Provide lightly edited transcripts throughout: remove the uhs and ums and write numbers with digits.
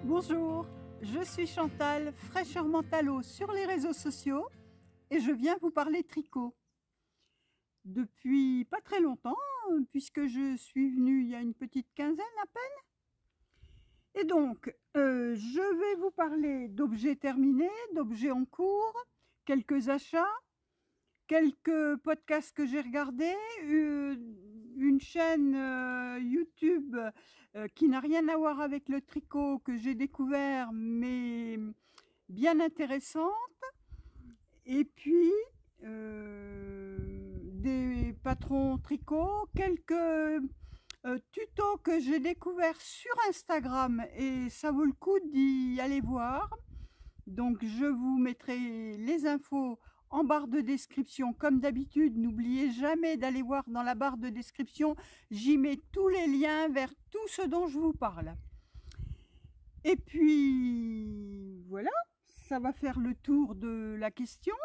Bonjour, je suis Chantal, fraîcheur mentalo sur les réseaux sociaux et je viens vous parler tricot. Depuis pas très longtemps, puisque je suis venue il y a une petite quinzaine à peine. Et donc, je vais vous parler d'objets terminés, d'objets en cours, quelques achats, quelques podcasts que j'ai regardés, une chaîne YouTube qui n'a rien à voir avec le tricot que j'ai découvert, mais bien intéressante. Et puis, des patrons tricot, quelques tutos que j'ai découverts sur Instagram et ça vaut le coup d'y aller voir. Donc, je vous mettrai les infos en barre de description. Comme d'habitude, n'oubliez jamais d'aller voir dans la barre de description. J'y mets tous les liens vers tout ce dont je vous parle. Et puis, voilà, ça va faire le tour de la question.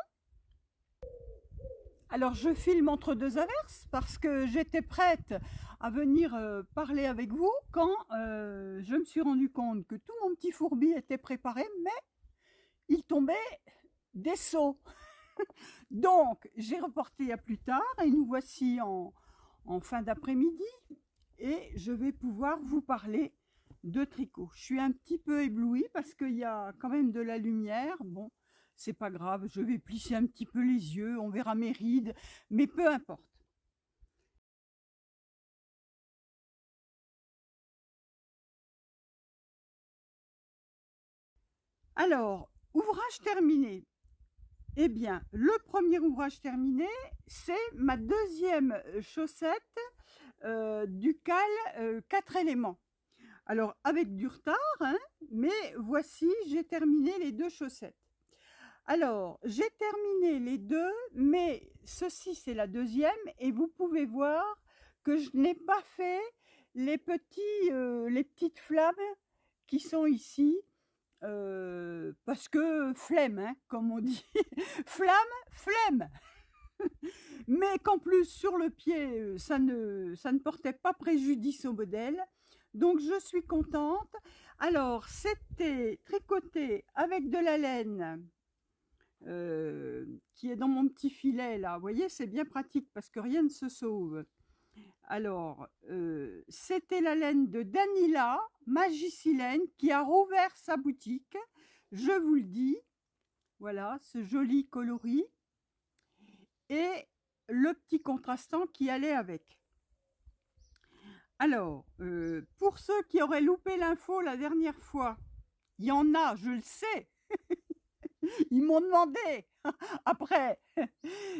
Alors, je filme entre deux averses parce que j'étais prête à venir parler avec vous quand je me suis rendu compte que tout mon petit fourbi était préparé, mais il tombait des seaux. Donc, j'ai reporté à plus tard et nous voici en fin d'après-midi et je vais pouvoir vous parler de tricot. Je suis un petit peu éblouie parce qu'il y a quand même de la lumière. Bon, c'est pas grave, je vais plisser un petit peu les yeux, on verra mes rides, mais peu importe. Alors, ouvrage terminé. Eh bien, le premier ouvrage terminé, c'est ma deuxième chaussette du cal 4 éléments. Alors, avec du retard, hein, mais voici, j'ai terminé les deux chaussettes. Alors, j'ai terminé les deux, mais ceci, c'est la deuxième, et vous pouvez voir que je n'ai pas fait les petites flammes qui sont ici, parce que flemme, hein, comme on dit, flemme. Mais qu'en plus, sur le pied, ça ne portait pas préjudice au modèle. Donc, je suis contente. Alors, c'était tricoté avec de la laine qui est dans mon petit filet, là. Vous voyez, c'est bien pratique parce que rien ne se sauve. Alors, c'était la laine de Danila, Magicilène, qui a rouvert sa boutique. Je vous le dis. Voilà, ce joli coloris. Et le petit contrastant qui allait avec. Alors, pour ceux qui auraient loupé l'info la dernière fois, il y en a, je le sais. Ils m'ont demandé après.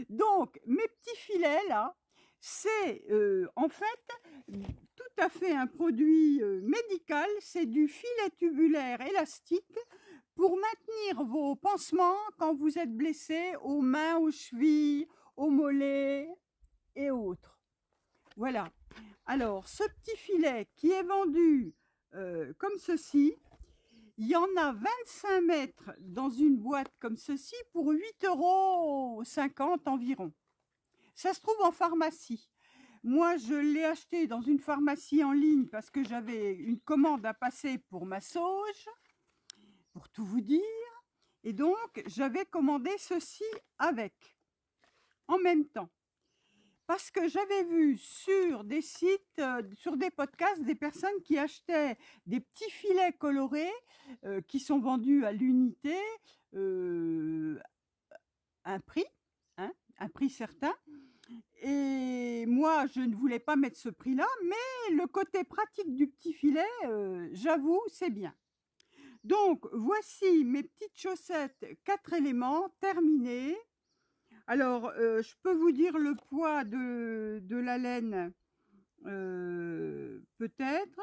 Donc, mes petits filets, là, c'est en fait tout à fait un produit médical. C'est du filet tubulaire élastique pour maintenir vos pansements quand vous êtes blessé aux mains, aux chevilles, aux mollets et autres. Voilà. Alors, ce petit filet qui est vendu comme ceci, il y en a 25 mètres dans une boîte comme ceci pour 8,50 € environ. Ça se trouve en pharmacie. Moi, je l'ai acheté dans une pharmacie en ligne parce que j'avais une commande à passer pour ma sauge, pour tout vous dire. Et donc, j'avais commandé ceci avec, en même temps. Parce que j'avais vu sur des sites, sur des podcasts, des personnes qui achetaient des petits filets colorés qui sont vendus à l'unité, un prix, hein, un prix certain. Et moi, je ne voulais pas mettre ce prix-là, mais le côté pratique du petit filet, j'avoue, c'est bien. Donc, voici mes petites chaussettes 4 éléments terminées. Alors, je peux vous dire le poids de la laine, peut-être.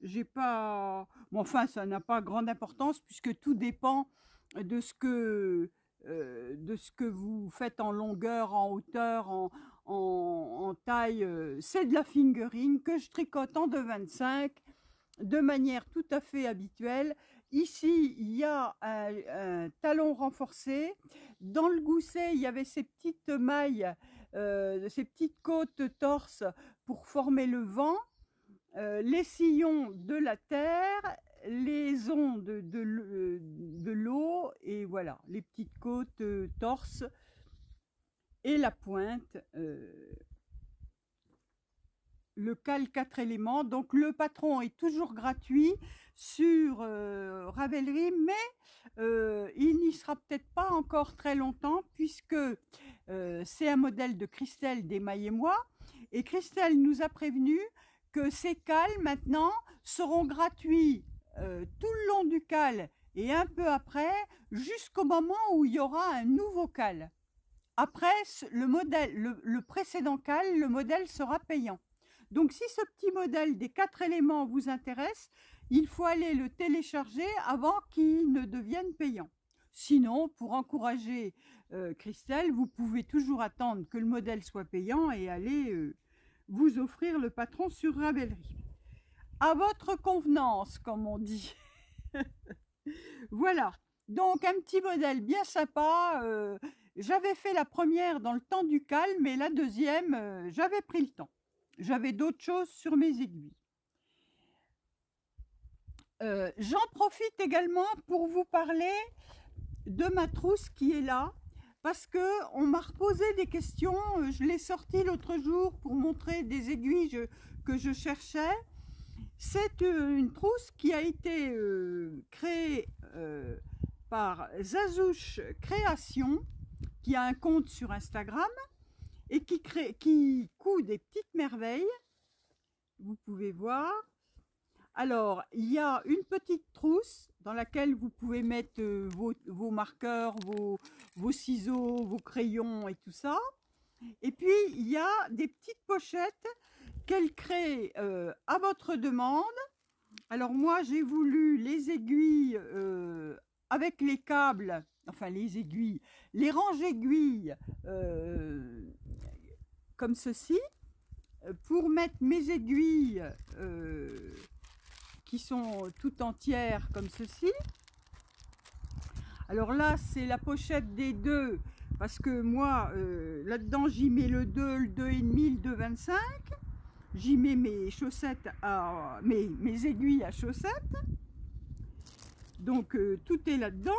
J'ai pas... Bon, enfin, ça n'a pas grande importance puisque tout dépend de ce que vous faites en longueur, en hauteur, en taille. C'est de la fingering que je tricote en 2,25 de manière tout à fait habituelle. Ici, il y a un talon renforcé. Dans le gousset, il y avait ces petites mailles, ces petites côtes torse pour former le vent. Les sillons de la terre les ondes de l'eau et voilà, les petites côtes, torse et la pointe. Le cal 4 éléments. Donc le patron est toujours gratuit sur Ravelry, mais il n'y sera peut-être pas encore très longtemps puisque c'est un modèle de Christelle d'Émaillez-moi et Christelle nous a prévenu que ces cals maintenant seront gratuits tout le long du cal et un peu après jusqu'au moment où il y aura un nouveau cal. Après le précédent cal, le modèle sera payant. Donc, si ce petit modèle des 4 éléments vous intéresse, il faut aller le télécharger avant qu'il ne devienne payant. Sinon, pour encourager Christelle, vous pouvez toujours attendre que le modèle soit payant et aller vous offrir le patron sur Ravelry. À votre convenance, comme on dit. Voilà. Donc, un petit modèle bien sympa. J'avais fait la première dans le temps du cal, mais la deuxième, j'avais pris le temps. J'avais d'autres choses sur mes aiguilles. J'en profite également pour vous parler de ma trousse qui est là, parce qu'on m'a reposé des questions. Je l'ai sortie l'autre jour pour montrer des aiguilles que je cherchais. C'est une trousse qui a été créée par Zazouche Création, qui a un compte sur Instagram, et qui coud des petites merveilles. Vous pouvez voir. Alors, il y a une petite trousse dans laquelle vous pouvez mettre vos marqueurs, vos ciseaux, vos crayons et tout ça. Et puis, il y a des petites pochettes qu'elle crée à votre demande. Alors, moi, j'ai voulu les aiguilles avec les câbles, enfin les aiguilles, les ranges aiguilles comme ceci, pour mettre mes aiguilles qui sont tout entières comme ceci. Alors là, c'est la pochette des deux, parce que moi, là-dedans, j'y mets le 2, le 2,5, le 2,25. J'y mets mes chaussettes, mes aiguilles à chaussettes. Donc, tout est là-dedans.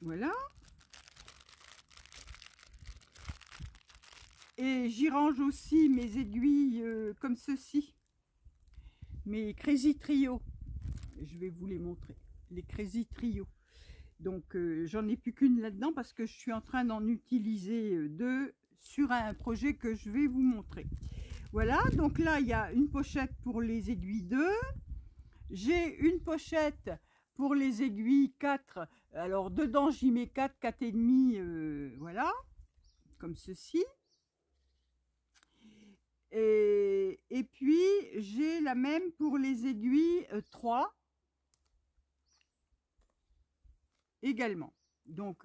Voilà. Et j'y range aussi mes aiguilles comme ceci. Mes Crazy Trio. Je vais vous les montrer. Les Crazy Trio. Donc, j'en ai plus qu'une là-dedans parce que je suis en train d'en utiliser deux sur un projet que je vais vous montrer. Voilà, donc là, il y a une pochette pour les aiguilles 2. J'ai une pochette pour les aiguilles 4. Alors, dedans, j'y mets 4, 4,5, voilà, comme ceci. Et puis, j'ai la même pour les aiguilles 3. Également. Donc,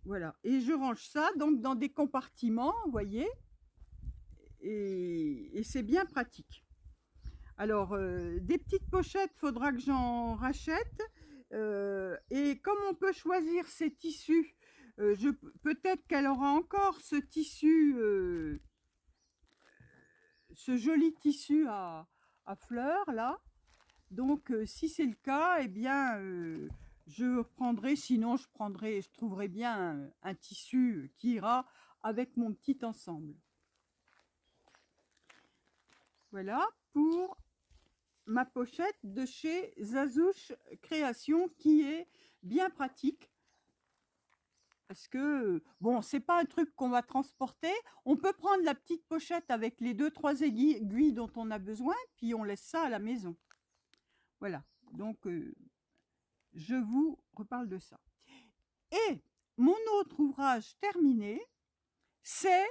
voilà. Et je range ça donc dans des compartiments, vous voyez. Et c'est bien pratique. Alors, des petites pochettes, il faudra que j'en rachète. Et comme on peut choisir ces tissus, peut-être qu'elle aura encore ce tissu, ce joli tissu à fleurs, là. Donc, si c'est le cas, eh bien, je prendrai, sinon je trouverai bien un tissu qui ira avec mon petit ensemble. Voilà pour ma pochette de chez Zazouche Création qui est bien pratique. Parce que, bon, c'est pas un truc qu'on va transporter. On peut prendre la petite pochette avec les 2-3 aiguilles dont on a besoin, puis on laisse ça à la maison. Voilà, donc je vous reparle de ça. Et mon autre ouvrage terminé, c'est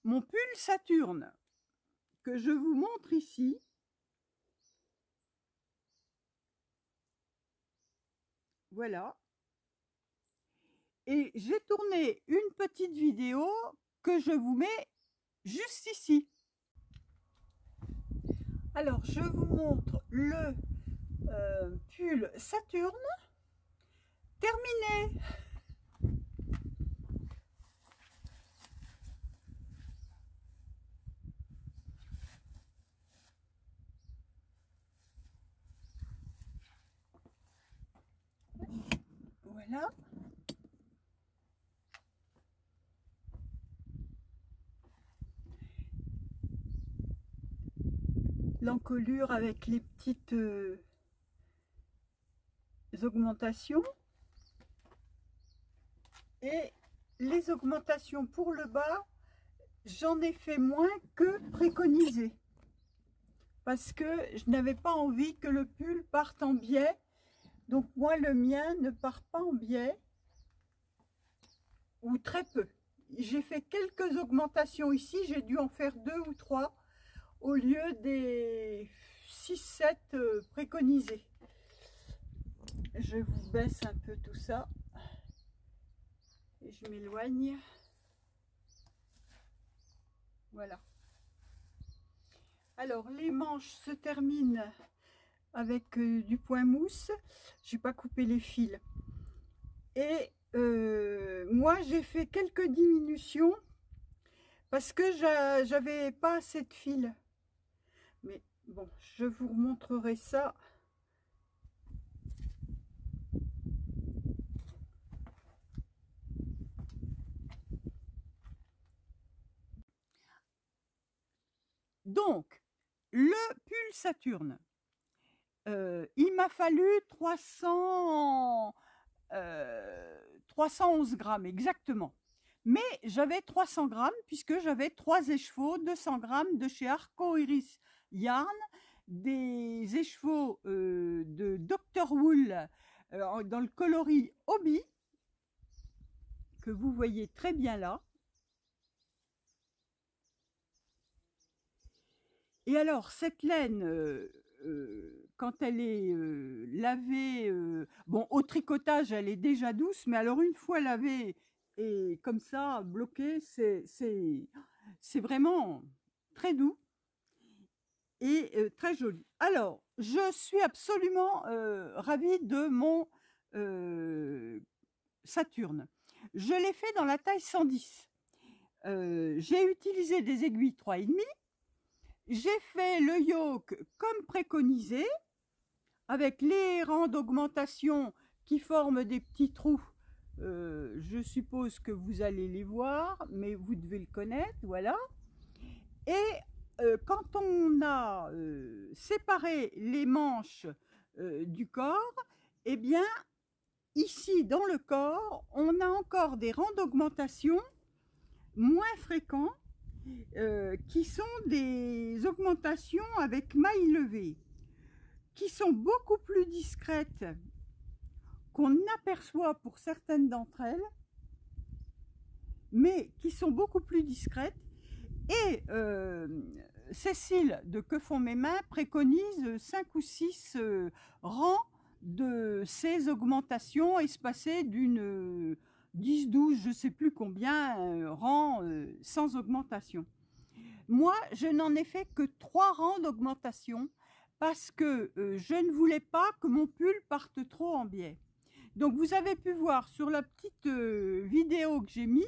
mon pull Saturne, que je vous montre ici. Voilà. Et j'ai tourné une petite vidéo que je vous mets juste ici. Alors, je vous montre le pull Saturne terminé. Voilà. L'encolure avec les petites augmentations. Et les augmentations pour le bas, j'en ai fait moins que préconisé. Parce que je n'avais pas envie que le pull parte en biais. Donc moi, le mien ne part pas en biais. Ou très peu. J'ai fait quelques augmentations ici. J'ai dû en faire 2 ou 3 au lieu des 6-7 préconisés. Je vous baisse un peu tout ça. Et je m'éloigne. Voilà. Alors, les manches se terminent avec du point mousse. Je n'ai pas coupé les fils. Et moi, j'ai fait quelques diminutions parce que j'avais pas assez de fils. Mais bon, je vous remontrerai ça. Donc, le pull Saturne, il m'a fallu 311 grammes exactement. Mais j'avais 300 grammes puisque j'avais 3 écheveaux, 200 grammes de chez Arco Iris Yarn, des écheveaux de Dr. Wool dans le coloris Hobby, que vous voyez très bien là. Et alors, cette laine, quand elle est lavée, bon, au tricotage, elle est déjà douce, mais alors une fois lavée et comme ça, bloquée, c'est vraiment très doux et très joli. Alors, je suis absolument ravie de mon Saturne. Je l'ai fait dans la taille 110. J'ai utilisé des aiguilles 3,5. J'ai fait le yoke comme préconisé, avec les rangs d'augmentation qui forment des petits trous. Je suppose que vous allez les voir, mais vous devez le connaître, voilà. Et quand on a séparé les manches du corps, eh bien, ici dans le corps, on a encore des rangs d'augmentation moins fréquents, qui sont des augmentations avec mailles levées, qui sont beaucoup plus discrètes, qu'on aperçoit pour certaines d'entre elles, mais qui sont beaucoup plus discrètes. Et Cécile de Que font mes mains préconise 5 ou 6 rangs de ces augmentations espacées d'une 10-12, je ne sais plus combien, rangs sans augmentation. Moi, je n'en ai fait que 3 rangs d'augmentation parce que je ne voulais pas que mon pull parte trop en biais. Donc, vous avez pu voir sur la petite vidéo que j'ai mis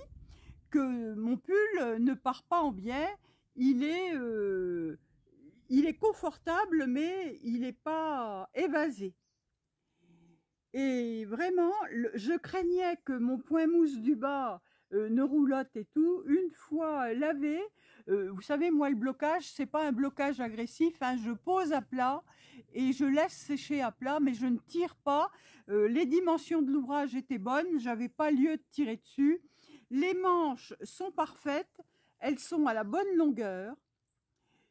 que mon pull ne part pas en biais. Il est confortable, mais il n'est pas évasé. Et vraiment, je craignais que mon point mousse du bas ne roulotte et tout. Une fois lavé, vous savez, moi, le blocage, c'est pas un blocage agressif, hein, je pose à plat et je laisse sécher à plat, mais je ne tire pas. Les dimensions de l'ouvrage étaient bonnes, j'avais pas lieu de tirer dessus. Les manches sont parfaites, elles sont à la bonne longueur.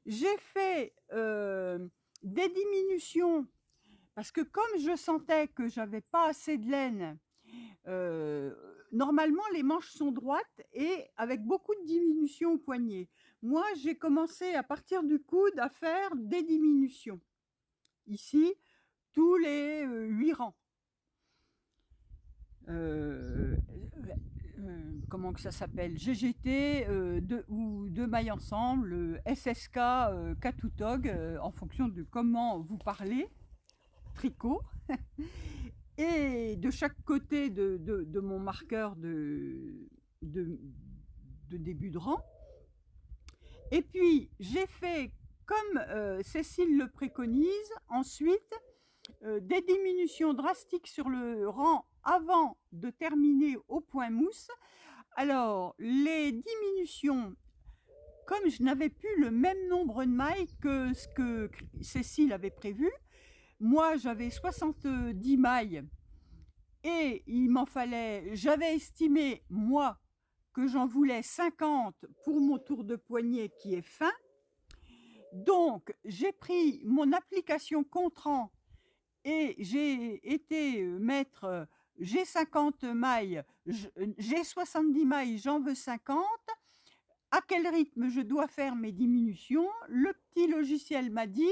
J'ai fait des diminutions parce que comme je sentais que j'avais pas assez de laine, normalement les manches sont droites et avec beaucoup de diminutions au poignet. Moi, j'ai commencé à partir du coude à faire des diminutions. Ici, tous les 8 rangs. Comment que ça s'appelle, GGT ou deux mailles ensemble, SSK, Katutog, en fonction de comment vous parlez, tricot. Et de chaque côté de mon marqueur de début de rang. Et puis, j'ai fait comme Cécile le préconise. Ensuite, des diminutions drastiques sur le rang avant de terminer au point mousse. Alors, les diminutions, comme je n'avais plus le même nombre de mailles que ce que Cécile avait prévu, moi j'avais 70 mailles et il m'en fallait, j'avais estimé moi que j'en voulais 50 pour mon tour de poignet qui est fin. Donc j'ai pris mon application Contran et j'ai été mettre, j'ai 50 mailles, j'ai 70 mailles, j'en veux 50. À quel rythme je dois faire mes diminutions? Le petit logiciel m'a dit,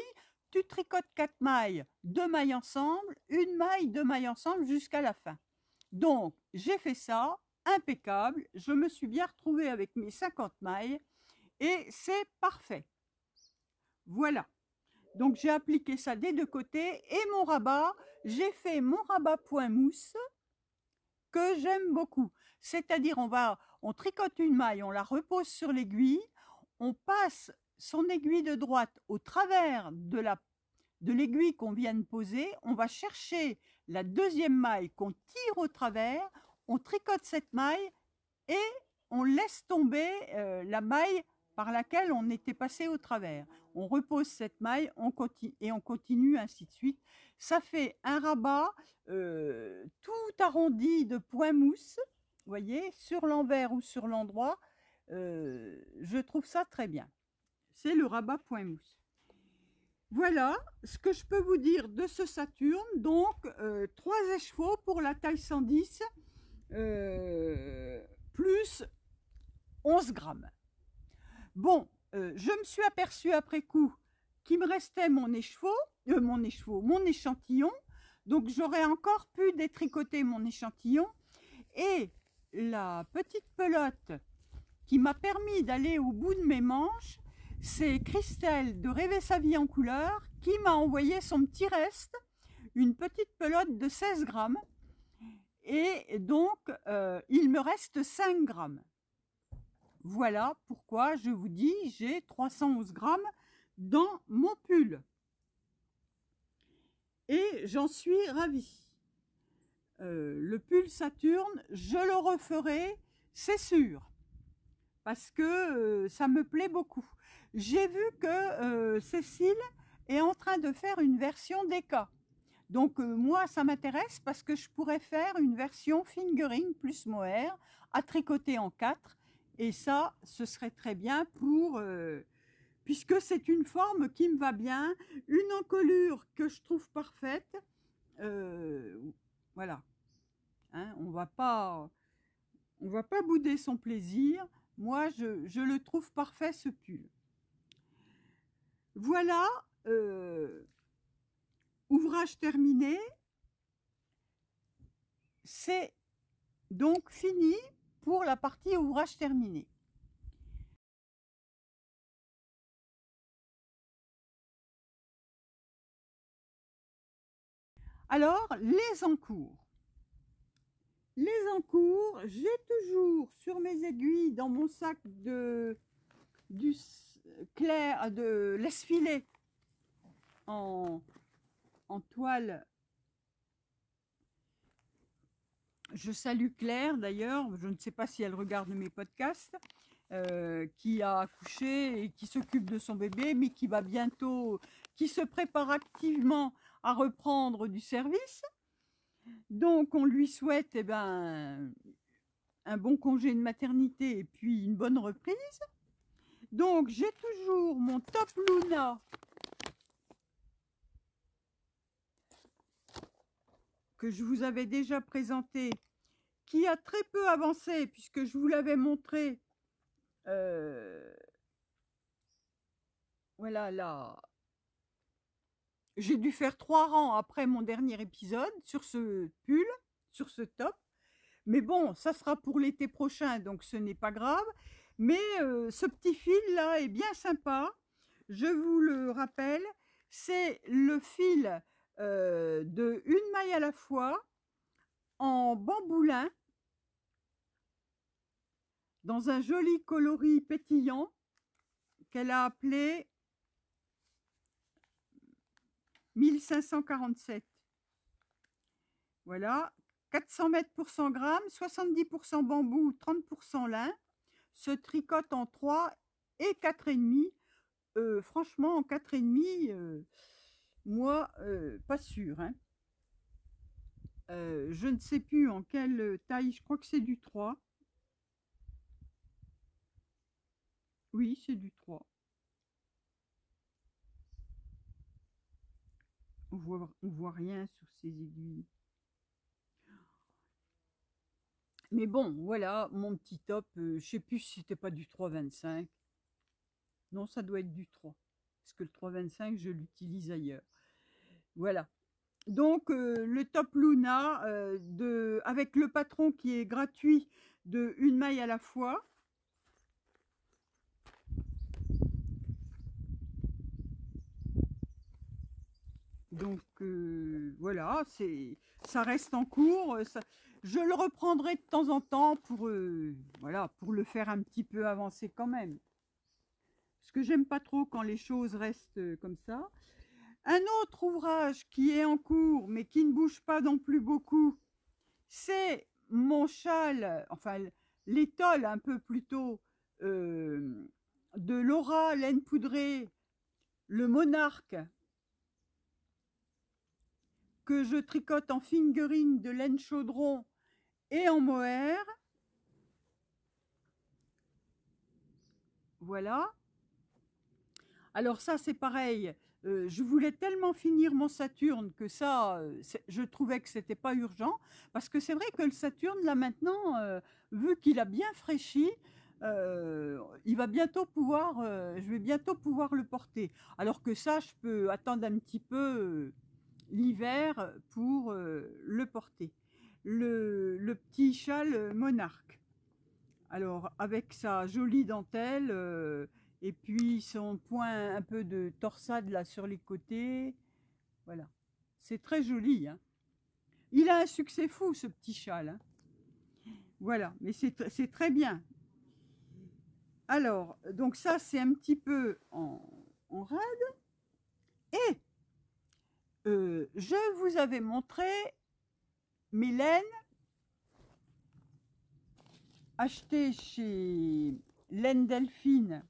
tu tricotes 4 mailles, 2 mailles ensemble, une maille, 2 mailles ensemble jusqu'à la fin. Donc, j'ai fait ça, impeccable, je me suis bien retrouvée avec mes 50 mailles et c'est parfait. Voilà. Donc, j'ai appliqué ça des deux côtés et mon rabat, j'ai fait mon rabat point mousse que j'aime beaucoup. C'est-à-dire, on tricote une maille, on la repose sur l'aiguille, on passe son aiguille de droite au travers de l'aiguille qu'on vient de poser, on va chercher la deuxième maille qu'on tire au travers, on tricote cette maille et on laisse tomber la maille par laquelle on était passé au travers. On repose cette maille et on continue ainsi de suite. Ça fait un rabat tout arrondi de point mousse, vous voyez, sur l'envers ou sur l'endroit. Je trouve ça très bien. C'est le rabat point mousse. Voilà ce que je peux vous dire de ce Saturne. Donc, 3 écheveaux pour la taille 110, plus 11 grammes. Bon, je me suis aperçue après coup qu'il me restait mon échantillon. Donc, j'aurais encore pu détricoter mon échantillon. Et la petite pelote qui m'a permis d'aller au bout de mes manches, c'est Christelle de Rêver sa vie en couleur qui m'a envoyé son petit reste, une petite pelote de 16 grammes. Et donc, il me reste 5 grammes. Voilà pourquoi je vous dis, j'ai 311 grammes dans mon pull. Et j'en suis ravie. Le pull Saturne, je le referai, c'est sûr. Parce que ça me plaît beaucoup. J'ai vu que Cécile est en train de faire une version DK. Donc moi, ça m'intéresse parce que je pourrais faire une version fingering plus mohair à tricoter en 4. Et ça, ce serait très bien pour... puisque c'est une forme qui me va bien, une encolure que je trouve parfaite. Voilà. Hein, on va pas bouder son plaisir. Moi, je le trouve parfait, ce pull. Voilà, ouvrage terminé. C'est donc fini pour la partie ouvrage terminé. Alors, les encours. Les encours, j'ai toujours sur mes aiguilles dans mon sac de laisse-filet en toile. Je salue Claire d'ailleurs, je ne sais pas si elle regarde mes podcasts, qui a accouché et qui s'occupe de son bébé, mais qui va bientôt, qui se prépare activement à reprendre du service. Donc on lui souhaite un bon congé de maternité et puis une bonne reprise. Donc j'ai toujours mon Top Luna que je vous avais déjà présenté, qui a très peu avancé puisque je vous l'avais montré. Voilà, là. J'ai dû faire 3 rangs après mon dernier épisode sur ce pull, sur ce top. Mais bon, ça sera pour l'été prochain, donc ce n'est pas grave. Mais ce petit fil là est bien sympa. Je vous le rappelle, c'est le fil de une maille à la fois en bamboulin dans un joli coloris pétillant qu'elle a appelé 1547. Voilà, 400 mètres pour 100 grammes, 70% bambou, 30% lin, se tricote en 3 et 4,5. Franchement, en 4,5, moi, pas sûr, hein. Je ne sais plus en quelle taille, je crois que c'est du 3. Oui, c'est du 3. On voit rien sur ces aiguilles. Mais bon, voilà, mon petit top, je sais plus si c'était pas du 3,25. Non, ça doit être du 3. Parce que le 3,25, je l'utilise ailleurs. Voilà. Donc, le top Luna, avec le patron qui est gratuit de une maille à la fois. Donc, voilà, ça reste en cours. Je le reprendrai de temps en temps voilà, pour le faire un petit peu avancer quand même. Parce que j'aime pas trop quand les choses restent comme ça. Un autre ouvrage qui est en cours, mais qui ne bouge pas non plus beaucoup, c'est mon châle, enfin l'étole un peu plutôt, de Laura Laine Poudrée, le Monarque, que je tricote en fingering de laine chaudron et en mohair. Voilà. Alors ça, c'est pareil. Je voulais tellement finir mon Saturne que ça, je trouvais que c'était pas urgent. Parce que c'est vrai que le Saturne, là maintenant, vu qu'il a bien fraîchi, il va bientôt pouvoir, je vais bientôt pouvoir le porter. Alors que ça, je peux attendre un petit peu l'hiver pour le porter. Le petit châle Monarque. Alors, avec sa jolie dentelle, et puis son point un peu de torsade là sur les côtés. Voilà. C'est très joli, hein. Il a un succès fou, ce petit châle, hein. Voilà, mais c'est très bien. Alors, donc ça, c'est un petit peu en rade. Et je vous avais montré mes laines achetées chez Laine Delphine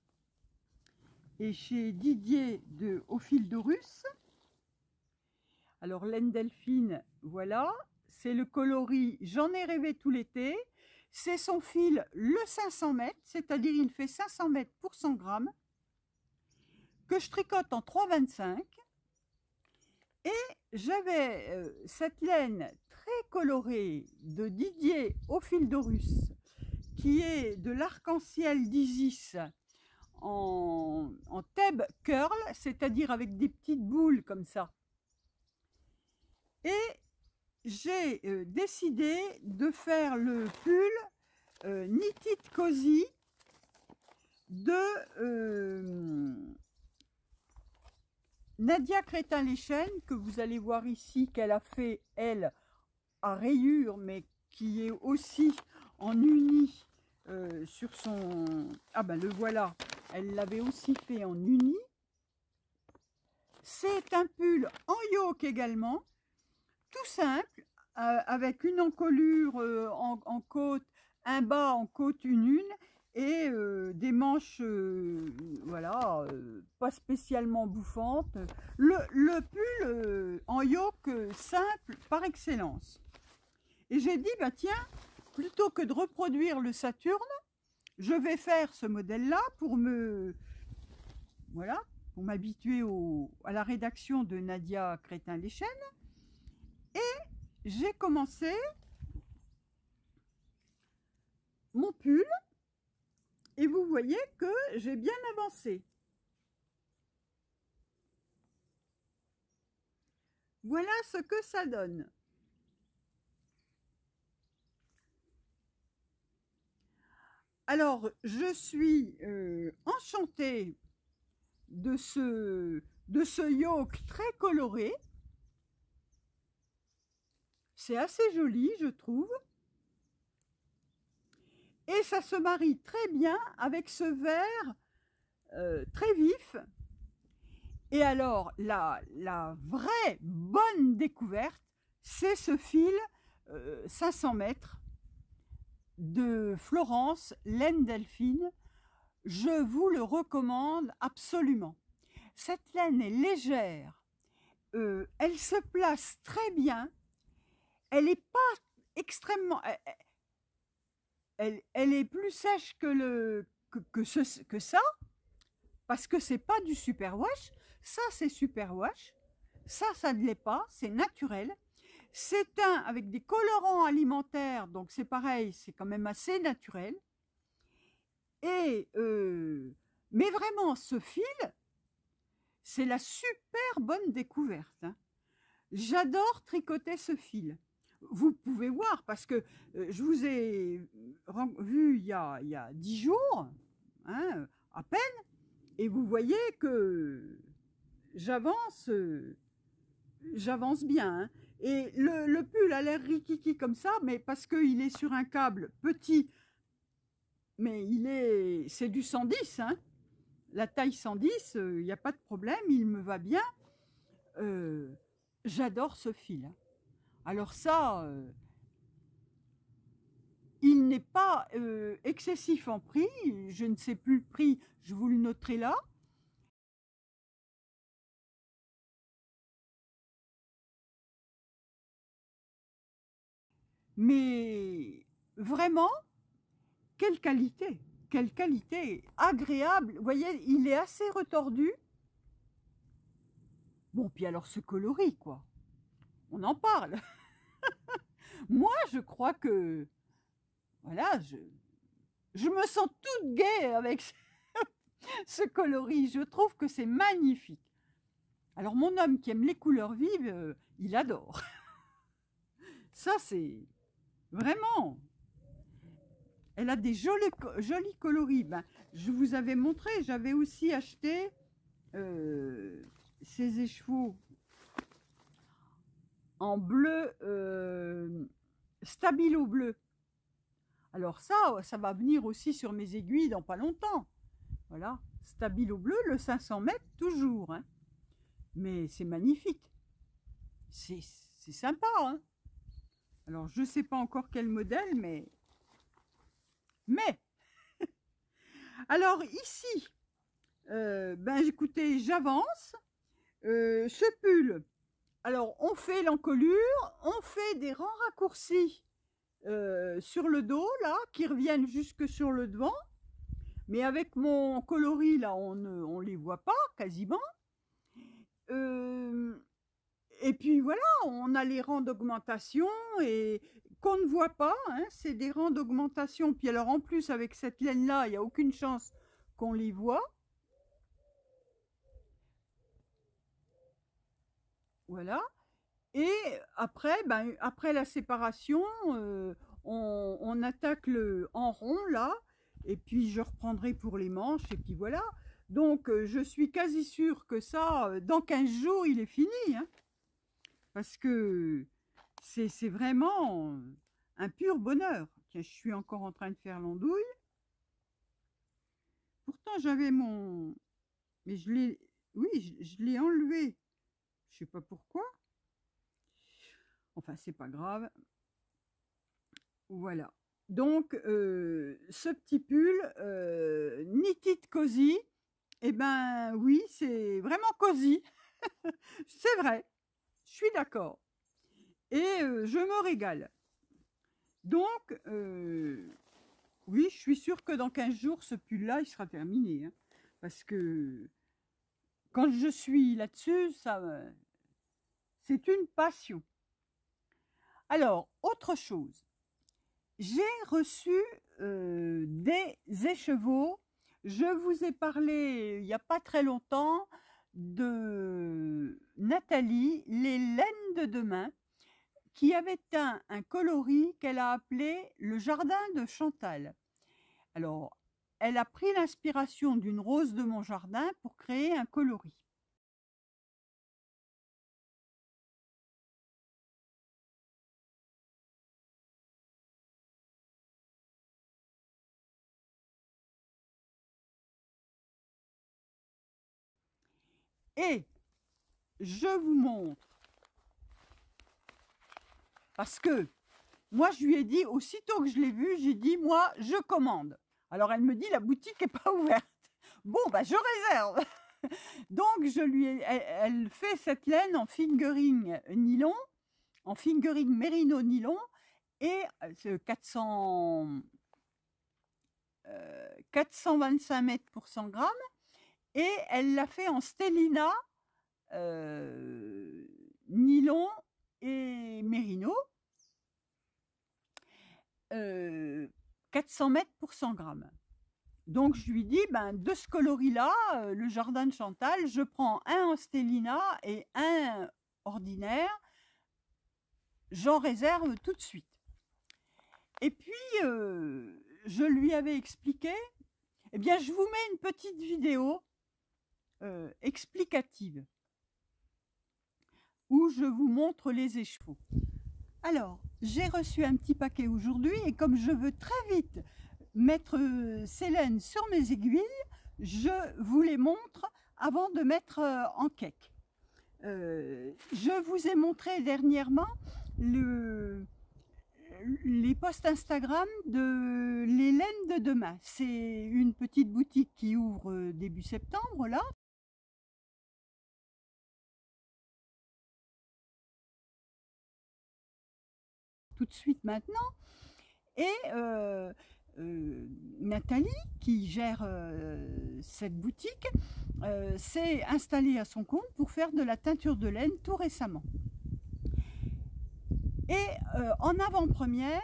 et chez Didier de Au Fil d'Horus. Alors, Laine Delphine, voilà, c'est le coloris J'en ai rêvé tout l'été. C'est son fil le 500 mètres, c'est-à-dire il fait 500 mètres pour 100 grammes, que je tricote en 3,25. Et j'avais cette laine très colorée de Didier Au Fil d'Horus, qui est de l'arc-en-ciel d'Isis en Thèbes curl, c'est-à-dire avec des petites boules comme ça. Et j'ai décidé de faire le pull Knitted Cozy de Nadia Crétin-Leschen, que vous allez voir ici, qu'elle a fait, elle, à rayures, mais qui est aussi en uni sur son... Ah ben le voilà, elle l'avait aussi fait en uni. C'est un pull en yoke également, tout simple, avec une encolure en côte, un bas en côte une, et des manches, voilà, pas spécialement bouffantes. Le pull en yoke simple par excellence. Et j'ai dit, bah tiens, plutôt que de reproduire le Saturne, je vais faire ce modèle-là pour voilà, pour m'habituer à la rédaction de Nadia Crétin-Leschen. Et j'ai commencé mon pull et vous voyez que j'ai bien avancé. Voilà ce que ça donne. Alors, je suis enchantée de ce yoke très coloré. C'est assez joli, je trouve. Et ça se marie très bien avec ce vert très vif. Et alors, la vraie bonne découverte, c'est ce fil 500 mètres de Florence, laine Delphine. Je vous le recommande absolument. Cette laine est légère, elle se place très bien, elle n'est pas extrêmement... Elle est plus sèche que ça, parce que c'est pas du superwash. Ça, c'est superwash. Ça ne l'est pas, c'est naturel. C'est un avec des colorants alimentaires, donc c'est pareil, c'est quand même assez naturel. Et mais vraiment, ce fil, c'est la super bonne découverte, hein. J'adore tricoter ce fil. Vous pouvez voir, parce que je vous ai vu il y a 10 jours, hein, à peine, et vous voyez que j'avance bien, hein. Et le pull a l'air rikiki comme ça, mais parce qu'il est sur un câble petit, mais c'est du 110, hein. La taille 110, il n'y a pas de problème, il me va bien. J'adore ce fil, hein. Alors ça, il n'est pas excessif en prix, je ne sais plus le prix, je vous le noterai là. Mais vraiment, quelle qualité, agréable. Vous voyez, il est assez retordu. Bon, puis alors ce coloris, quoi. On en parle. Moi, je crois que, voilà, je me sens toute gaie avec ce coloris. Je trouve que c'est magnifique. Alors mon homme qui aime les couleurs vives, il adore. Ça, c'est vraiment... Elle a des jolis coloris. Ben, je vous avais montré, j'avais aussi acheté ces écheveaux en bleu, stabilo bleu. Alors ça va venir aussi sur mes aiguilles dans pas longtemps. Voilà, stabilo bleu, le 500 mètres toujours, hein. Mais c'est magnifique. C'est sympa, hein. Alors je sais pas encore quel modèle, mais alors ici, ben écoutez, j'avance. Ce pull, alors on fait l'encolure, on fait des rangs raccourcis sur le dos, là, qui reviennent jusque sur le devant. Mais avec mon coloris, là, on ne les voit pas, quasiment. Et puis voilà, on a les rangs d'augmentation et qu'on ne voit pas, hein, c'est des rangs d'augmentation. Puis alors en plus, avec cette laine-là, il n'y a aucune chance qu'on les voit. Voilà. Et après, ben, après la séparation, on attaque en rond, là, et puis je reprendrai pour les manches, et puis voilà. Donc, je suis quasi sûre que ça, dans 15 jours, il est fini, hein, parce que c'est vraiment un pur bonheur. Tiens, je suis encore en train de faire l'andouille. Pourtant, j'avais mon... Mais je l'ai... Oui, je l'ai enlevé. Je sais pas pourquoi. Enfin, c'est pas grave. Voilà. Donc, ce petit pull, Knitted Cozy, eh ben oui, c'est vraiment cosy. C'est vrai, je suis d'accord. Et je me régale. Donc, oui, je suis sûre que dans 15 jours, ce pull-là, il sera terminé, hein. Parce que quand je suis là-dessus, c'est une passion. Alors, autre chose. J'ai reçu des écheveaux. Je vous ai parlé il n'y a pas très longtemps de Nathalie, les laines de demain, qui avait un coloris qu'elle a appelé le jardin de Chantal. Alors, elle a pris l'inspiration d'une rose de mon jardin pour créer un coloris. Et je vous montre Parce que moi, je lui ai dit, aussitôt que je l'ai vu, j'ai dit, moi, je commande. Alors, elle me dit, la boutique n'est pas ouverte. Bon, bah, je réserve. Donc, elle fait cette laine en fingering nylon, en fingering mérino nylon, et 425 mètres pour 100 grammes. Et elle l'a fait en stellina, nylon et mérino. 400 mètres pour 100 grammes. Donc, je lui dis, ben, de ce coloris-là, le jardin de Chantal, je prends un en stellina et un ordinaire. J'en réserve tout de suite. Et puis, je lui avais expliqué, eh bien, je vous mets une petite vidéo explicative où je vous montre les écheveaux. Alors, j'ai reçu un petit paquet aujourd'hui et comme je veux très vite mettre ces laines sur mes aiguilles, je vous les montre avant de mettre en cake. Je vous ai montré dernièrement les posts Instagram de les laines de demain. C'est une petite boutique qui ouvre début septembre, là. Tout de suite maintenant. Et Nathalie, qui gère cette boutique, s'est installée à son compte pour faire de la teinture de laine tout récemment. Et en avant-première,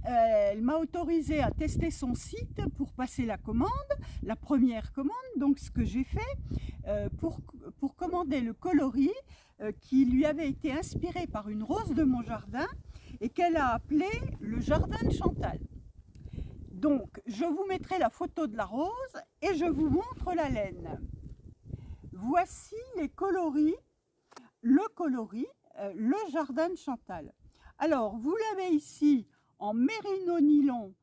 elle m'a autorisé à tester son site pour passer la commande, la première commande. Donc ce que j'ai fait pour commander le coloris qui lui avait été inspiré par une rose de mon jardin et qu'elle a appelé le jardin de Chantal. Donc je vous mettrai la photo de la rose et je vous montre la laine. Voici les coloris, le jardin de Chantal. Alors vous l'avez ici en mérino nylon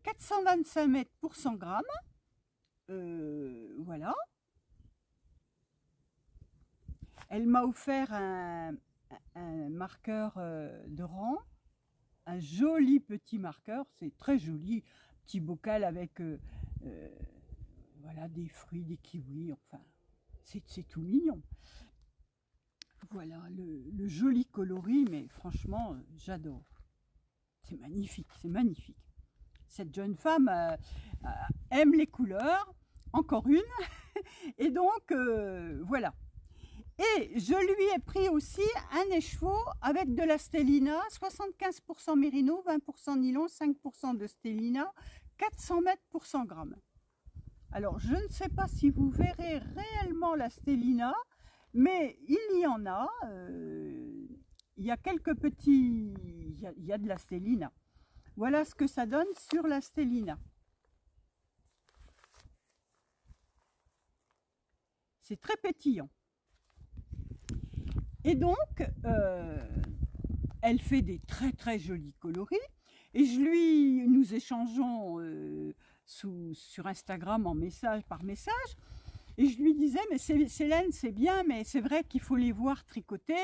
425 mètres pour 100 grammes. Voilà. Elle m'a offert un marqueur de rang, un joli petit marqueur, c'est très joli, petit bocal avec voilà, des fruits, des kiwis, enfin, c'est tout mignon. Voilà, le joli coloris, mais franchement, j'adore. C'est magnifique, c'est magnifique. Cette jeune femme aime les couleurs, encore une, et donc voilà. Et je lui ai pris aussi un écheveau avec de la stellina, 75% mérino, 20% nylon, 5% de stellina, 400 mètres pour 100 grammes. Alors, je ne sais pas si vous verrez réellement la stellina, mais il y en a. Il y a quelques petits... Il y a de la stellina. Voilà ce que ça donne sur la stellina. C'est très pétillant. Et donc, elle fait des très très jolis coloris. Et nous échangeons sur Instagram par message. Et je lui disais, mais Célène, c'est bien, mais c'est vrai qu'il faut les voir tricoter.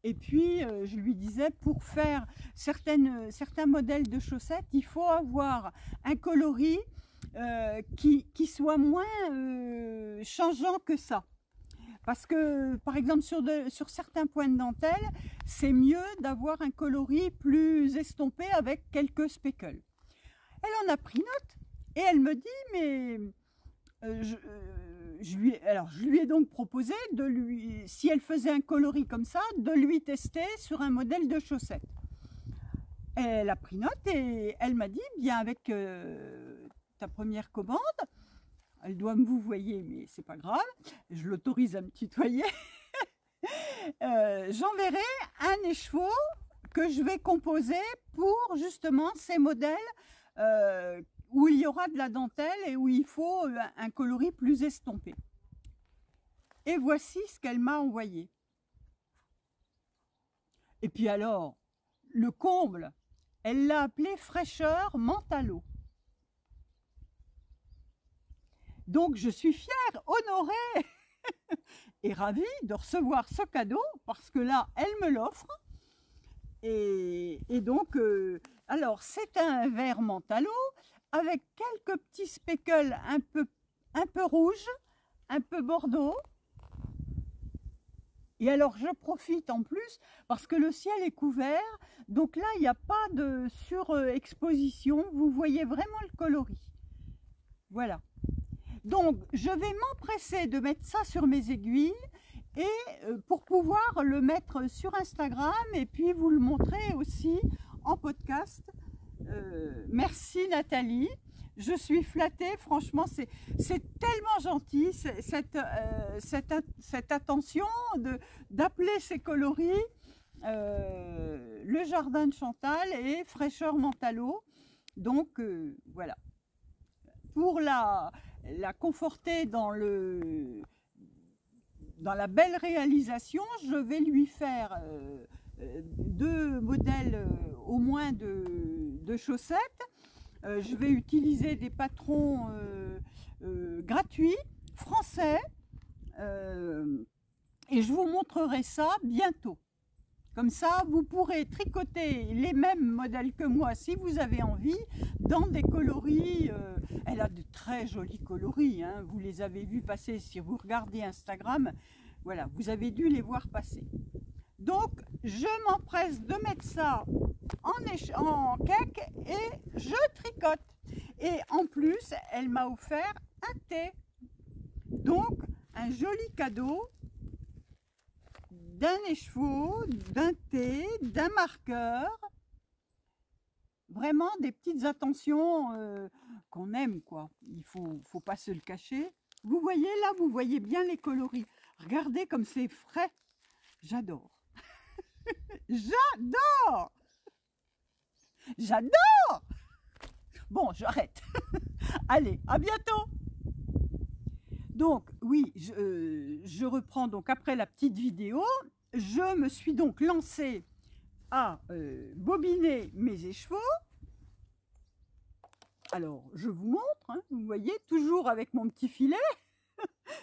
Et puis, je lui disais, pour faire certains modèles de chaussettes, il faut avoir un coloris qui soit moins changeant que ça. Parce que, par exemple, sur certains points de dentelle, c'est mieux d'avoir un coloris plus estompé avec quelques speckles. Elle en a pris note et elle me dit, mais je lui ai donc proposé, si elle faisait un coloris comme ça, de lui tester sur un modèle de chaussettes. Elle a pris note et elle m'a dit, bien avec ta première commande, elle doit me vouvoyer, mais c'est pas grave, je l'autorise à me tutoyer. J'enverrai un écheveau que je vais composer pour justement ces modèles où il y aura de la dentelle et où il faut un coloris plus estompé. Et voici ce qu'elle m'a envoyé. Et puis alors, le comble, elle l'a appelé fraîcheur mentalo. Donc je suis fière, honorée et ravie de recevoir ce cadeau parce que là, elle me l'offre. Et donc, alors c'est un vert Mentalo avec quelques petits speckles un peu rouges, un peu bordeaux. Et alors je profite en plus parce que le ciel est couvert, donc là il n'y a pas de surexposition, vous voyez vraiment le coloris. Voilà. Donc je vais m'empresser de mettre ça sur mes aiguilles et pour pouvoir le mettre sur Instagram et puis vous le montrer aussi en podcast. Merci Nathalie. Je suis flattée, franchement, c'est tellement gentil, cette attention d'appeler ces coloris le jardin de Chantal et fraîcheur Mentalo. Donc, voilà. Pour la conforter dans la belle réalisation, je vais lui faire 2 modèles au moins de chaussettes. Je vais utiliser des patrons gratuits, français, et je vous montrerai ça bientôt. Comme ça, vous pourrez tricoter les mêmes modèles que moi si vous avez envie, dans des coloris. Elle a de très jolis coloris, hein, vous les avez vus passer si vous regardez Instagram. Voilà, vous avez dû les voir passer. Donc, je m'empresse de mettre ça en cake et je tricote. Et en plus, elle m'a offert un thé. Donc, un joli cadeau d'un écheveau, d'un thé, d'un marqueur. Vraiment des petites attentions qu'on aime, quoi. Il faut pas se le cacher. Vous voyez là, vous voyez bien les coloris. Regardez comme c'est frais. J'adore. J'adore. J'adore. Bon, j'arrête. Allez, à bientôt. Donc, oui, je reprends donc après la petite vidéo. Je me suis donc lancée à bobiner mes écheveaux. Alors, je vous montre, hein, vous voyez, toujours avec mon petit filet,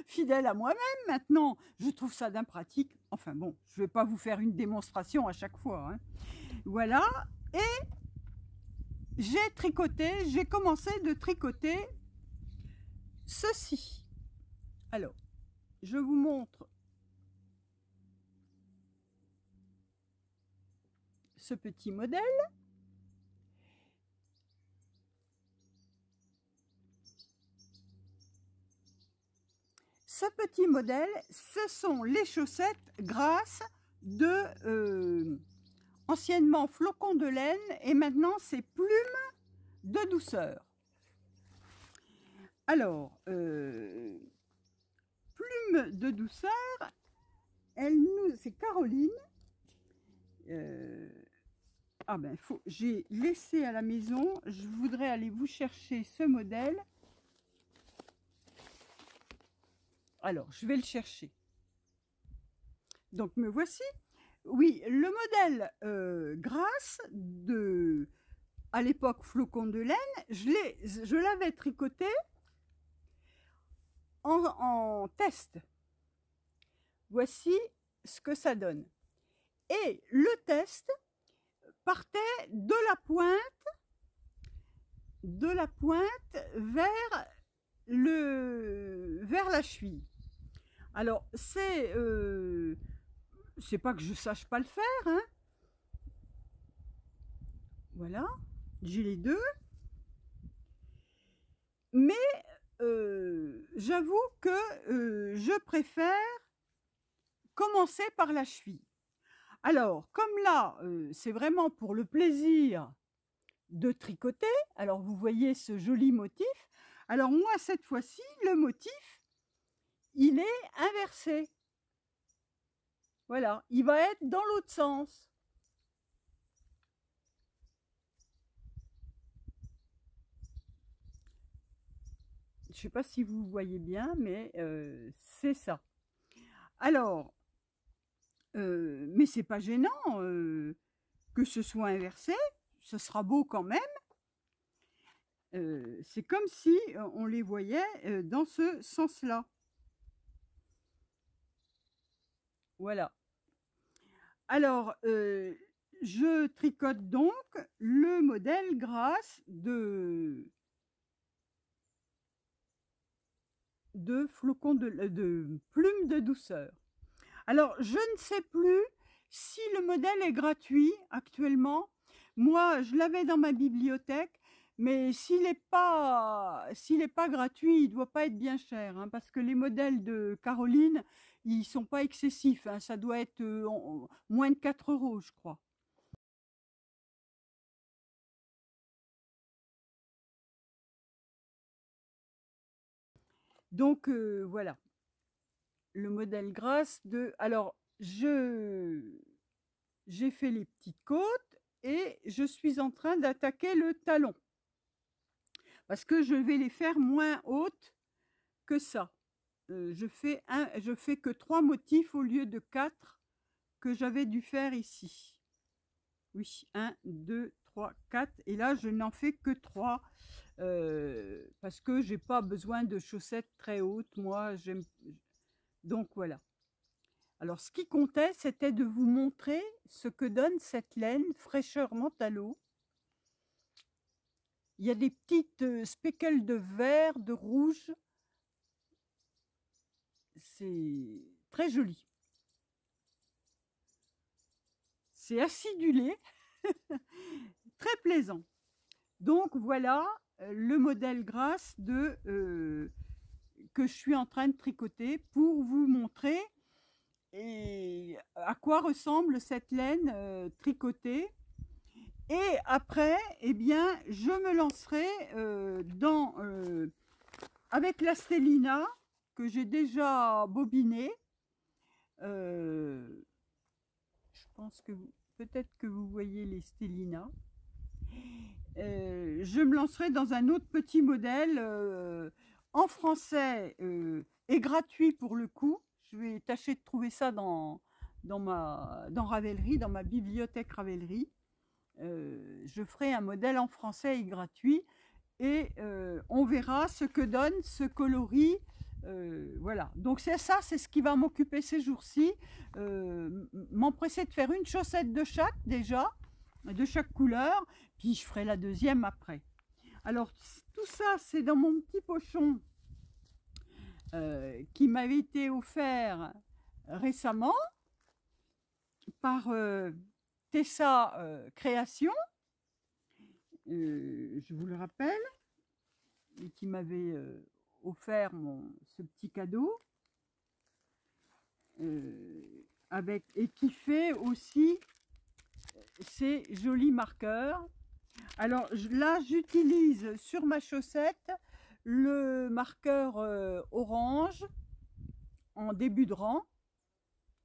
fidèle à moi-même. Maintenant, je trouve ça d'un pratique. Enfin bon, je ne vais pas vous faire une démonstration à chaque fois, hein. Voilà, et j'ai tricoté, j'ai commencé de tricoter ceci. Alors, je vous montre ce petit modèle. Ce petit modèle, ce sont les chaussettes Grasse de anciennement Flocon de laine et maintenant c'est Plume de douceur. Alors, Plume de douceur, c'est Caroline. Ah ben, j'ai laissé à la maison, je voudrais aller vous chercher ce modèle. Alors, je vais le chercher. Donc, me voici. Oui, le modèle Grasse de, à l'époque, Flocon de laine, je l'avais tricoté en test. Voici ce que ça donne. Et le test partait de la pointe vers la cheville. Alors, c'est pas que je sache pas le faire, hein. Voilà, j'ai les deux. Mais j'avoue que je préfère commencer par la cheville. Alors, comme là, c'est vraiment pour le plaisir de tricoter, alors vous voyez ce joli motif. Alors moi, cette fois-ci, le motif, il est inversé. Voilà, il va être dans l'autre sens. Je ne sais pas si vous voyez bien, mais c'est ça. Alors, mais c'est pas gênant que ce soit inversé, ce sera beau quand même. C'est comme si on les voyait dans ce sens-là. Voilà. Alors, je tricote donc le modèle grâce de flocons de plumes de douceur. Alors, je ne sais plus si le modèle est gratuit actuellement. Moi, je l'avais dans ma bibliothèque, mais s'il n'est pas gratuit, il ne doit pas être bien cher, hein, parce que les modèles de Caroline, ils ne sont pas excessifs, hein, ça doit être moins de 4 euros, je crois. Donc, voilà, le modèle grâce de... Alors, j'ai fait les petites côtes et je suis en train d'attaquer le talon. Parce que je vais les faire moins hautes que ça. Je fais que 3 motifs au lieu de 4 que j'avais dû faire ici. Oui, 1, 2, 3, 4. Et là, je n'en fais que 3 parce que j'ai pas besoin de chaussettes très hautes. Moi, j'aime. Donc voilà. Alors, ce qui comptait, c'était de vous montrer ce que donne cette laine fraîcheur mentalo. Il y a des petites speckles de vert, de rouge. C'est très joli. C'est acidulé, très plaisant. Donc voilà le modèle grâce que je suis en train de tricoter pour vous montrer à quoi ressemble cette laine tricotée. Et après, eh bien, je me lancerai avec la Stellina que j'ai déjà bobinée. Je pense que peut-être que vous voyez les Stellina. Je me lancerai dans un autre petit modèle en français et gratuit pour le coup. Je vais tâcher de trouver ça dans Ravelry, dans ma bibliothèque Ravelry. Je ferai un modèle en français et gratuit et on verra ce que donne ce coloris. Voilà, donc c'est ça, c'est ce qui va m'occuper ces jours-ci. M'empresser de faire une chaussette de chaque déjà, de chaque couleur, puis je ferai la deuxième après. Alors tout ça, c'est dans mon petit pochon qui m'avait été offert récemment par Tessa Création, je vous le rappelle, et qui m'avait offert ce petit cadeau et qui fait aussi ces jolis marqueurs. Alors là, j'utilise sur ma chaussette le marqueur orange en début de rang,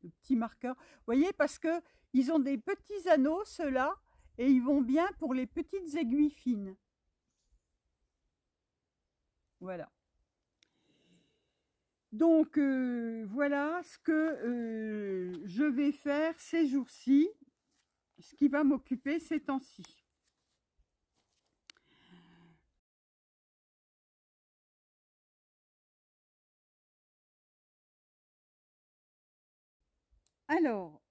le petit marqueur. Vous voyez, parce que ils ont des petits anneaux, ceux-là, et ils vont bien pour les petites aiguilles fines. Voilà. Donc, voilà ce que je vais faire ces jours-ci, ce qui va m'occuper ces temps-ci. Alors,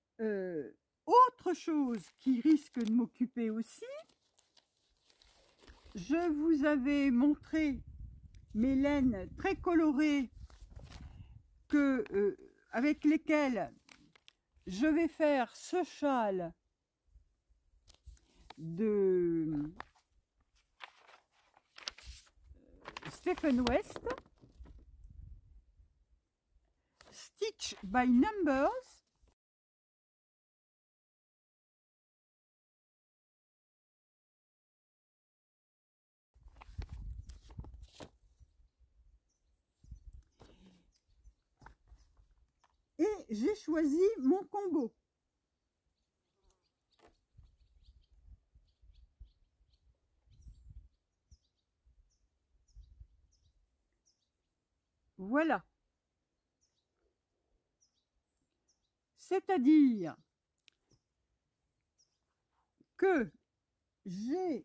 autre chose qui risque de m'occuper aussi, je vous avais montré mes laines très colorées avec lesquelles je vais faire ce châle de Stephen West, Stitch by Numbers. Et j'ai choisi mon combo. Voilà. C'est-à-dire que j'ai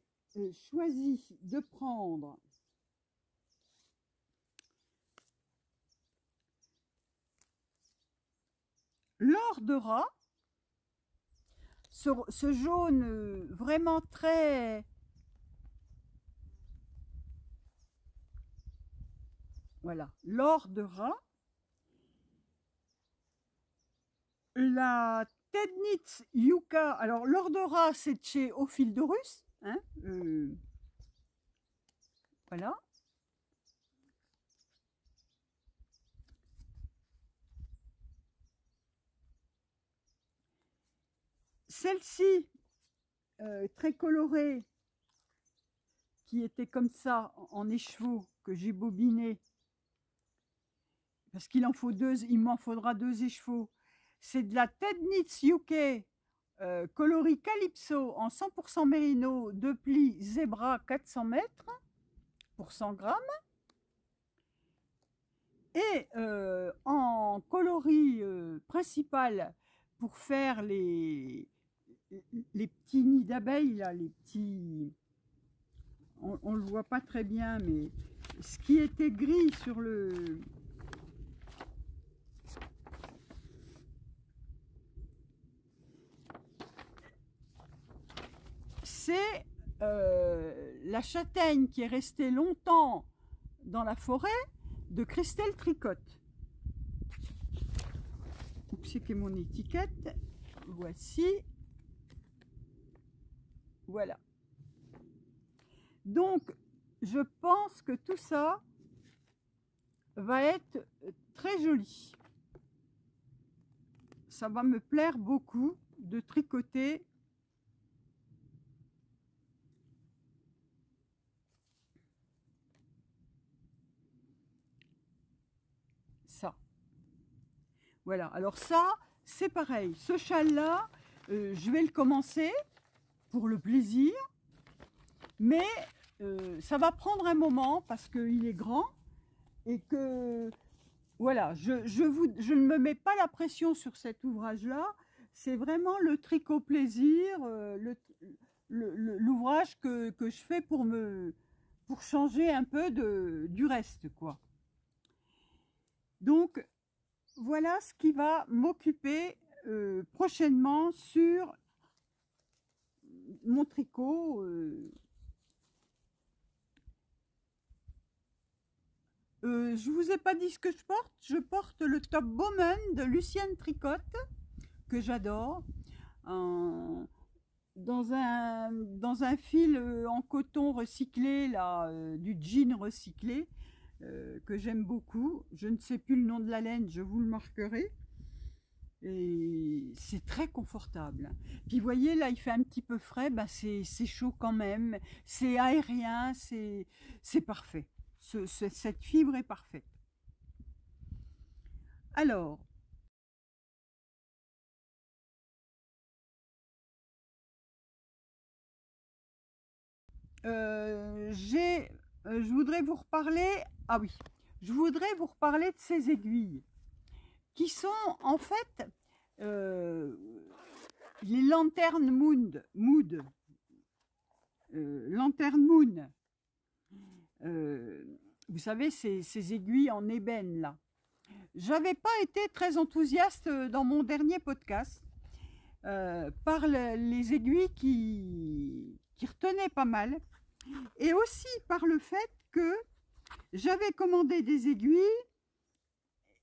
choisi de prendre l'or de rat, ce jaune vraiment très... Voilà, l'or de rat. La Tednitz Yucca, alors l'or de rat, c'est de chez Ophildorus, hein, voilà. Celle-ci, très colorée, qui était comme ça, en écheveau, que j'ai bobiné, parce qu'il en faut deux, il m'en faudra 2 écheveaux. C'est de la Tednitz UK coloris Calypso en 100% mérino, de plis Zebra 400 mètres pour 100 grammes. Et en coloris principal pour faire les petits nids d'abeilles, là, les petits... On ne le voit pas très bien, mais ce qui était gris sur le... C'est la châtaigne qui est restée longtemps dans la forêt de Christelle Tricotte. C'est que mon étiquette. Voici. Voilà. Donc, je pense que tout ça va être très joli. Ça va me plaire beaucoup de tricoter ça. Voilà, alors ça, c'est pareil. Ce châle-là, je vais le commencer pour le plaisir, mais ça va prendre un moment parce qu'il est grand et que, voilà, je ne me mets pas la pression sur cet ouvrage-là. C'est vraiment le tricot plaisir, l'ouvrage que je fais pour changer un peu du reste, quoi. Donc, voilà ce qui va m'occuper prochainement sur mon tricot. Je vous ai pas dit ce que je porte. Je porte le top Bowman de Lucienne Tricotte, que j'adore, dans un fil en coton recyclé, là, du jean recyclé, que j'aime beaucoup. Je ne sais plus le nom de la laine, je vous le marquerai. Et c'est très confortable. Puis vous voyez, là, il fait un petit peu frais, bah c'est chaud quand même. C'est aérien, c'est parfait. Cette fibre est parfaite. Alors, je voudrais vous reparler, ah oui, je voudrais vous reparler de ces aiguilles qui sont en fait les Lantern Mood. Lantern Moon. Vous savez, ces aiguilles en ébène là. J'avais pas été très enthousiaste dans mon dernier podcast par les aiguilles qui retenaient pas mal, et aussi par le fait que j'avais commandé des aiguilles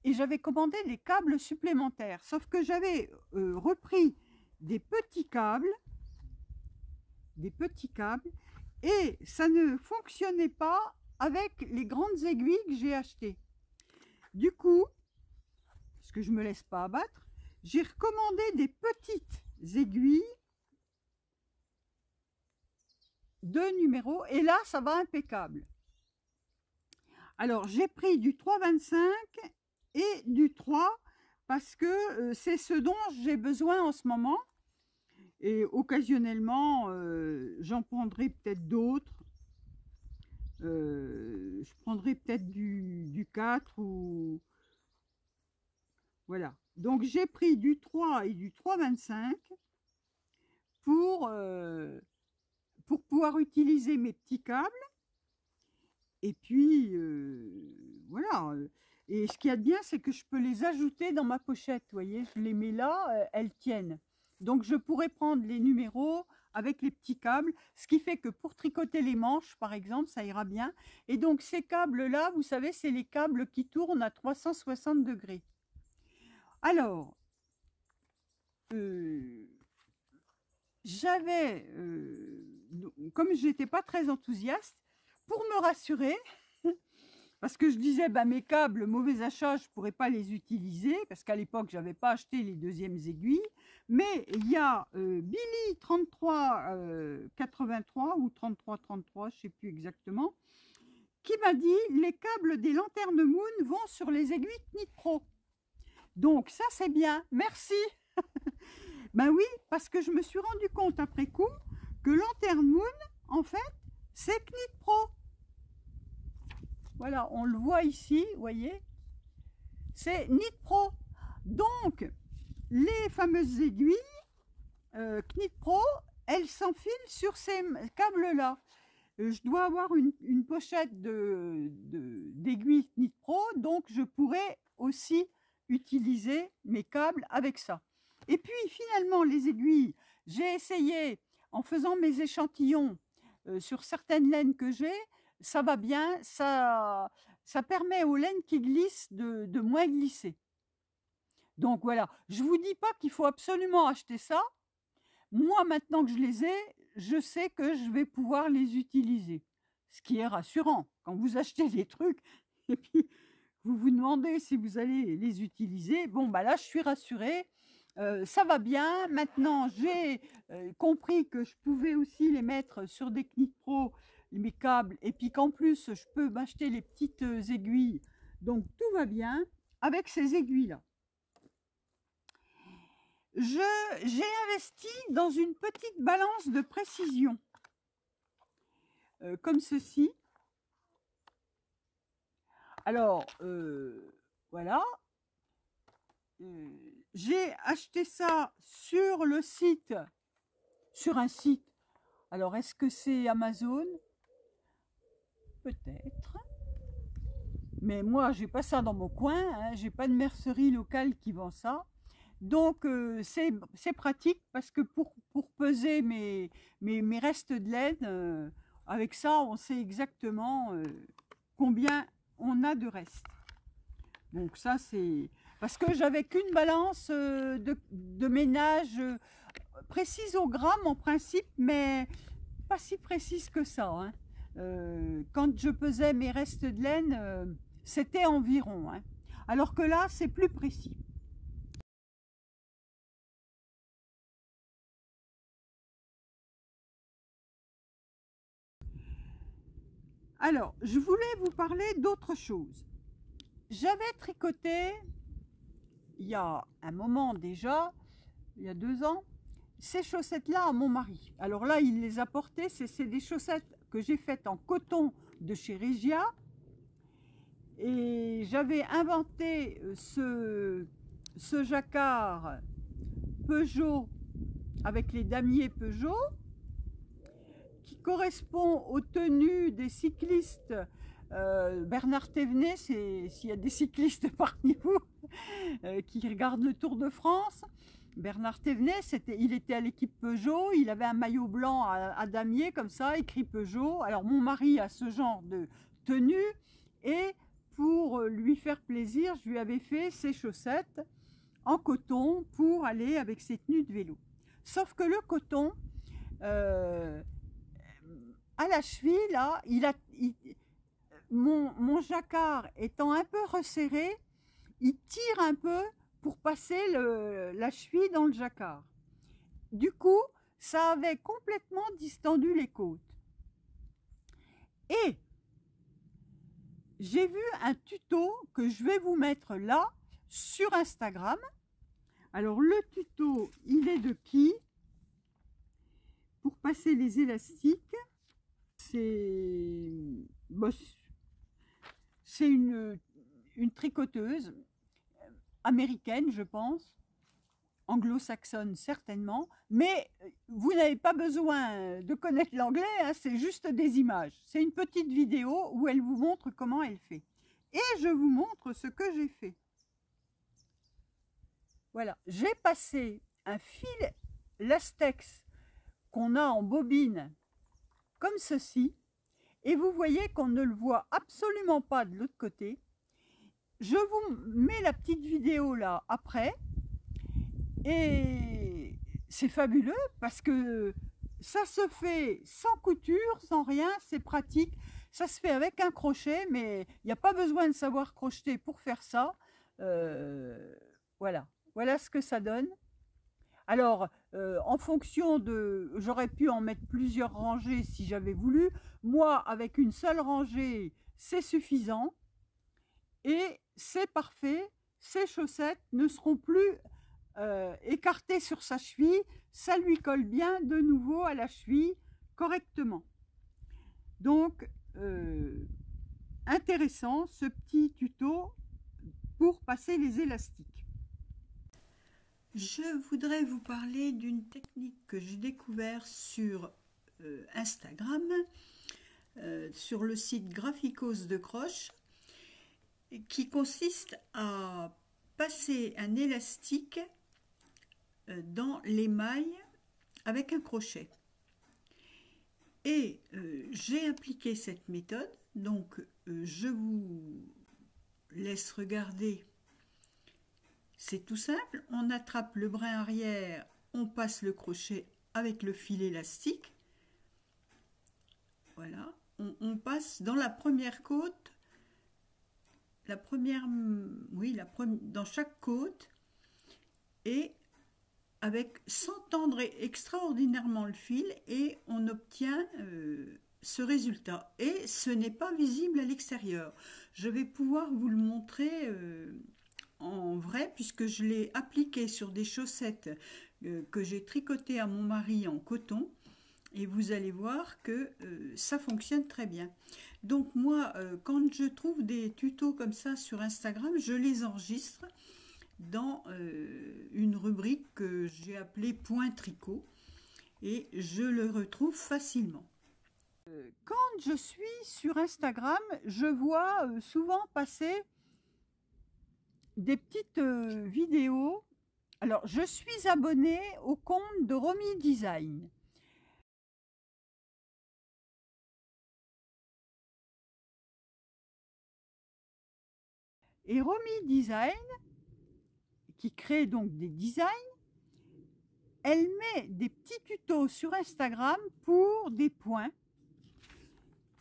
et j'avais commandé des câbles supplémentaires, sauf que j'avais repris des petits câbles, et ça ne fonctionnait pas avec les grandes aiguilles que j'ai achetées. Du coup, parce que je ne me laisse pas abattre, j'ai recommandé des petites aiguilles de numéros, et là ça va impeccable. Alors j'ai pris du 3,25 et du 3 parce que c'est ce dont j'ai besoin en ce moment, et occasionnellement j'en prendrai peut-être d'autres. Je prendrai peut-être du 4 ou voilà. Donc j'ai pris du 3 et du 3,25 pour pouvoir utiliser mes petits câbles. Et puis voilà. Et ce qu'il y a de bien, c'est que je peux les ajouter dans ma pochette. Vous voyez, je les mets là, elles tiennent. Donc je pourrais prendre les numéros avec les petits câbles, ce qui fait que pour tricoter les manches, par exemple, ça ira bien. Et donc ces câbles-là, vous savez, c'est les câbles qui tournent à 360 degrés. Alors, comme je n'étais pas très enthousiaste, pour me rassurer, parce que je disais, bah, mes câbles, mauvais achat, je ne pourrais pas les utiliser, parce qu'à l'époque, je n'avais pas acheté les deuxièmes aiguilles. Mais il y a Billy 3383 ou 3333, je ne sais plus exactement, qui m'a dit, les câbles des lanternes Moon vont sur les aiguilles Knit Pro. Donc ça, c'est bien, merci. Ben oui, parce que je me suis rendu compte après coup que Lanterne Moon, en fait, c'est Knit Pro. Voilà, on le voit ici, vous voyez, c'est Knit Pro. Donc, les fameuses aiguilles Knit Pro, elles s'enfilent sur ces câbles-là. Je dois avoir une pochette d'aiguilles Knit Pro, donc je pourrais aussi utiliser mes câbles avec ça. Et puis finalement, les aiguilles, j'ai essayé en faisant mes échantillons sur certaines laines que j'ai, ça va bien, ça permet aux laines qui glissent de moins glisser. Donc voilà, je ne vous dis pas qu'il faut absolument acheter ça. Moi, maintenant que je les ai, je sais que je vais pouvoir les utiliser. Ce qui est rassurant. Quand vous achetez des trucs et puis vous vous demandez si vous allez les utiliser, bon, bah là, je suis rassurée. Ça va bien. Maintenant, j'ai compris que je pouvais aussi les mettre sur des Knit Pro, mes câbles, et puis qu'en plus, je peux m'acheter les petites aiguilles. Donc, tout va bien avec ces aiguilles-là. J'ai investi dans une petite balance de précision, comme ceci. Alors, voilà. J'ai acheté ça sur le site, sur un site. Alors, est-ce que c'est Amazon? Peut-être. Mais moi, j'ai pas ça dans mon coin. Hein, j'ai pas de mercerie locale qui vend ça. Donc, c'est pratique parce que pour peser mes restes de laine, avec ça, on sait exactement combien on a de restes. Donc ça, c'est... Parce que j'avais qu'une balance de ménage précise au gramme en principe, mais pas si précise que ça. Hein. Quand je pesais mes restes de laine, c'était environ. Hein. Alors que là, c'est plus précis. Alors, je voulais vous parler d'autre chose. J'avais tricoté, il y a un moment déjà, il y a 2 ans, ces chaussettes-là à mon mari. Alors là, il les a portées, c'est des chaussettes que j'ai faites en coton de chez Regia. Et j'avais inventé ce jacquard Peugeot avec les damiers Peugeot, qui correspond aux tenues des cyclistes. Bernard Thévenet, s'il y a des cyclistes parmi vous qui regardent le Tour de France, Bernard Thévenet, il était à l'équipe Peugeot, il avait un maillot blanc à damier comme ça, écrit Peugeot. Alors mon mari a ce genre de tenue et pour lui faire plaisir, je lui avais fait ses chaussettes en coton pour aller avec ses tenues de vélo. Sauf que le coton, à la cheville, là, mon jacquard étant un peu resserré, il tire un peu pour passer la cheville dans le jacquard. Du coup, ça avait complètement distendu les côtes. Et j'ai vu un tuto que je vais vous mettre là sur Instagram. Alors le tuto, il est de qui? Pour passer les élastiques, c'est une tricoteuse américaine, je pense, anglo-saxonne certainement, mais vous n'avez pas besoin de connaître l'anglais, hein, c'est juste des images. C'est une petite vidéo où elle vous montre comment elle fait. Et je vous montre ce que j'ai fait. Voilà, j'ai passé un fil l'astex qu'on a en bobine, comme ceci, et vous voyez qu'on ne le voit absolument pas de l'autre côté. Je vous mets la petite vidéo là après, et c'est fabuleux parce que ça se fait sans couture, sans rien, c'est pratique. Ça se fait avec un crochet, mais il n'y a pas besoin de savoir crocheter pour faire ça. Voilà, voilà ce que ça donne. Alors, en fonction de... J'aurais pu en mettre plusieurs rangées si j'avais voulu. Moi, avec une seule rangée, c'est suffisant. Et c'est parfait. Ces chaussettes ne seront plus écartées sur sa cheville. Ça lui colle bien de nouveau à la cheville correctement. Donc, intéressant ce petit tuto pour passer les élastiques. Je voudrais vous parler d'une technique que j'ai découverte sur Instagram, sur le site Graphicos de Croche, qui consiste à passer un élastique dans l'émail avec un crochet. Et j'ai appliqué cette méthode, donc je vous laisse regarder. C'est tout simple, on attrape le brin arrière, on passe le crochet avec le fil élastique. Voilà, on passe dans la première côte, dans chaque côte, et sans tendre extraordinairement le fil, et on obtient ce résultat. Et ce n'est pas visible à l'extérieur. Je vais pouvoir vous le montrer en vrai, puisque je l'ai appliqué sur des chaussettes que j'ai tricotées à mon mari en coton, et vous allez voir que ça fonctionne très bien. Donc moi, quand je trouve des tutos comme ça sur Instagram, je les enregistre dans une rubrique que j'ai appelée Point Tricot, et je le retrouve facilement. Quand je suis sur Instagram, je vois souvent passer des petites vidéos. Alors, je suis abonnée au compte de Romy Design. Et Romy Design, qui crée donc des designs, elle met des petits tutos sur Instagram pour des points.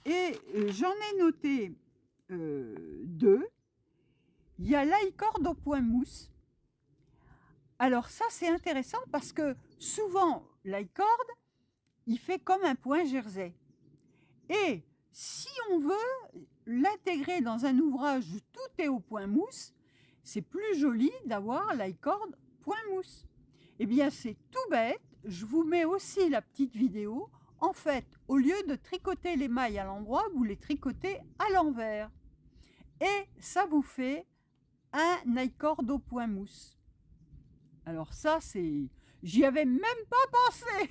Et j'en ai noté deux. Il y a l'i-cord au point mousse. Alors ça, c'est intéressant parce que souvent, l'i-cord, il fait comme un point jersey. Et si on veut l'intégrer dans un ouvrage où tout est au point mousse, c'est plus joli d'avoir l'i-cord point mousse. Eh bien, c'est tout bête. Je vous mets aussi la petite vidéo. En fait, au lieu de tricoter les mailles à l'endroit, vous les tricotez à l'envers. Et ça vous fait un i-cord au point mousse. Alors ça, c'est... J'y avais même pas pensé.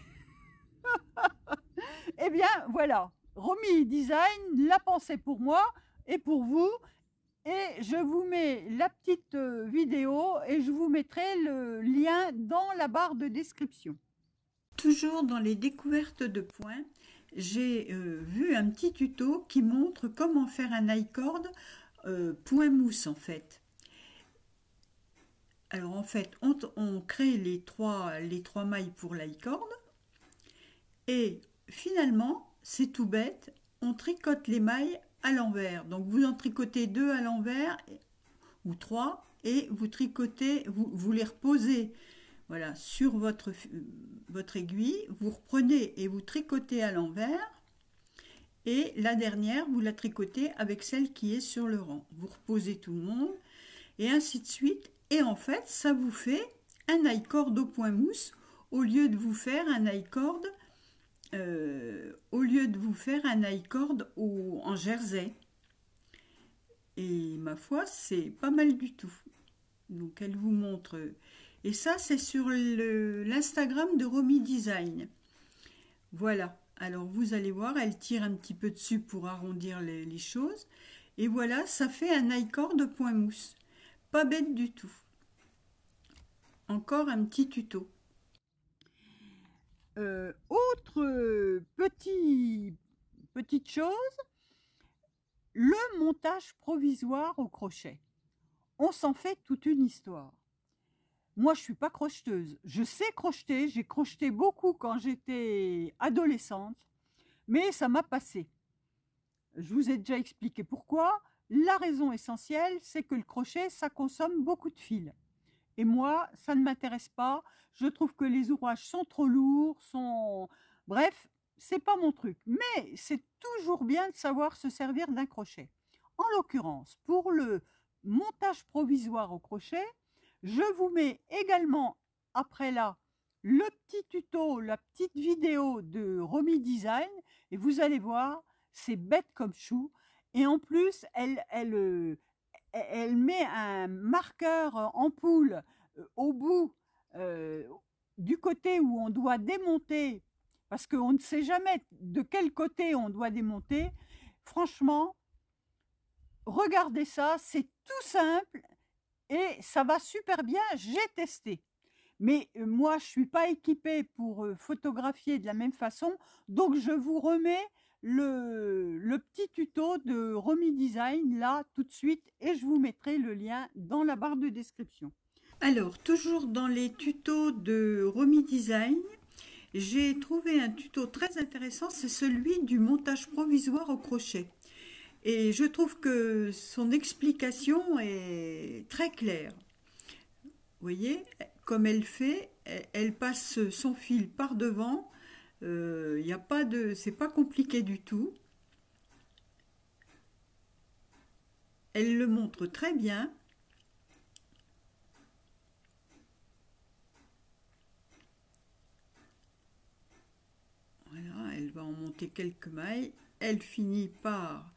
Eh bien, voilà. Romy Design l'a pensé pour moi et pour vous. Et je vous mets la petite vidéo et je vous mettrai le lien dans la barre de description. Toujours dans les découvertes de points, j'ai vu un petit tuto qui montre comment faire un i-cord point mousse en fait. Alors en fait, on crée les trois mailles pour l'i-cord et finalement, c'est tout bête, on tricote les mailles à l'envers. Donc vous en tricotez 2 à l'envers ou 3 et vous tricotez, vous les reposez voilà, sur votre aiguille, vous reprenez et vous tricotez à l'envers et la dernière, vous la tricotez avec celle qui est sur le rang. Vous reposez tout le monde et ainsi de suite. Et en fait, ça vous fait un i-cord au point mousse au lieu de vous faire un i-cord en jersey. Et ma foi, c'est pas mal du tout. Donc elle vous montre. Et ça, c'est sur l'Instagram de Romy Design. Voilà. Alors vous allez voir, elle tire un petit peu dessus pour arrondir les choses. Et voilà, ça fait un i-cord de point mousse. Pas bête du tout. Encore un petit tuto. Autre petite chose, le montage provisoire au crochet. On s'en fait toute une histoire. Moi, je ne suis pas crocheteuse. Je sais crocheter, j'ai crocheté beaucoup quand j'étais adolescente, mais ça m'a passé. Je vous ai déjà expliqué pourquoi. La raison essentielle, c'est que le crochet, ça consomme beaucoup de fil. Et moi, ça ne m'intéresse pas. Je trouve que les ouvrages sont trop lourds, bref, c'est pas mon truc. Mais c'est toujours bien de savoir se servir d'un crochet. En l'occurrence, pour le montage provisoire au crochet, je vous mets également, après là, le petit tuto, la petite vidéo de Romy Design. Et vous allez voir, c'est bête comme chou. Et en plus, elle met un marqueur ampoule au bout du côté où on doit démonter, parce qu'on ne sait jamais de quel côté on doit démonter. Franchement, regardez ça, c'est tout simple et ça va super bien, j'ai testé. Mais moi, je ne suis pas équipée pour photographier de la même façon, donc je vous remets le petit tuto de Romy Design là tout de suite et je vous mettrai le lien dans la barre de description. Alors, toujours dans les tutos de Romy Design, j'ai trouvé un tuto très intéressant, c'est celui du montage provisoire au crochet. Et je trouve que son explication est très claire. Vous voyez, comme elle fait, elle passe son fil par devant. C'est pas compliqué du tout. Elle le montre très bien. Voilà, elle va en monter quelques mailles. Elle finit par...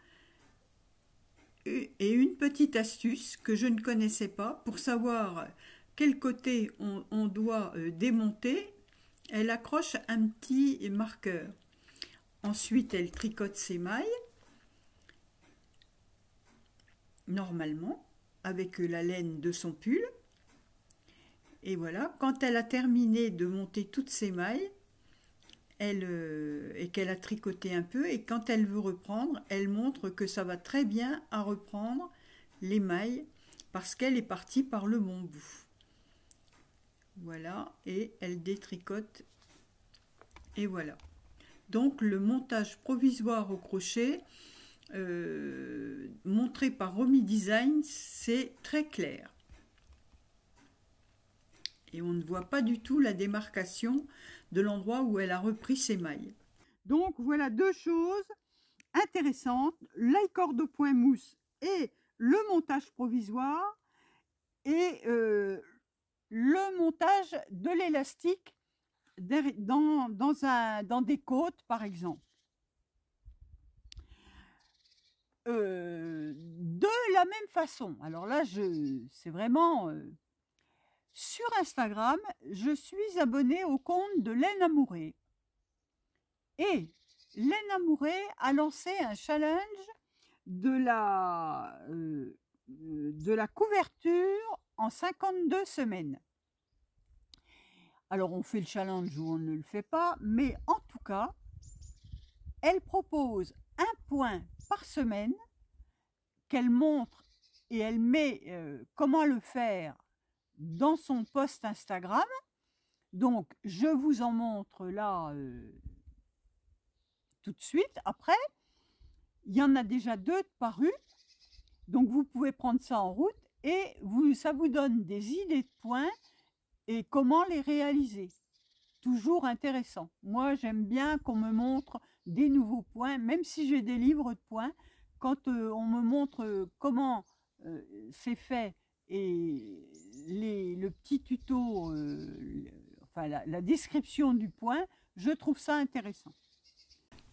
Et une petite astuce que je ne connaissais pas pour savoir quel côté on doit démonter. Elle accroche un petit marqueur. Ensuite, elle tricote ses mailles, normalement, avec la laine de son pull. Et voilà, quand elle a terminé de monter toutes ses mailles, et qu'elle a tricoté un peu, et quand elle veut reprendre, elle montre que ça va très bien à reprendre les mailles, parce qu'elle est partie par le bon bout. Voilà, et elle détricote, et voilà. Donc le montage provisoire au crochet, montré par Romy Design, c'est très clair. Et on ne voit pas du tout la démarcation de l'endroit où elle a repris ses mailles. Donc voilà deux choses intéressantes, l'ail-corde au point mousse et le montage provisoire, et le montage de l'élastique dans des côtes par exemple. De la même façon, alors là c'est vraiment sur Instagram, je suis abonnée au compte de Laine Amourée et Laine Amourée a lancé un challenge de la couverture en 52 semaines. Alors on fait le challenge ou on ne le fait pas, mais en tout cas, elle propose un point par semaine qu'elle montre et elle met comment le faire dans son post Instagram. Donc je vous en montre là tout de suite. Après, il y en a déjà 2 parus, donc vous pouvez prendre ça en route et ça vous donne des idées de points et comment les réaliser. Toujours intéressant. Moi, j'aime bien qu'on me montre des nouveaux points, même si j'ai des livres de points. Quand on me montre comment c'est fait et le petit tuto, enfin la description du point, je trouve ça intéressant.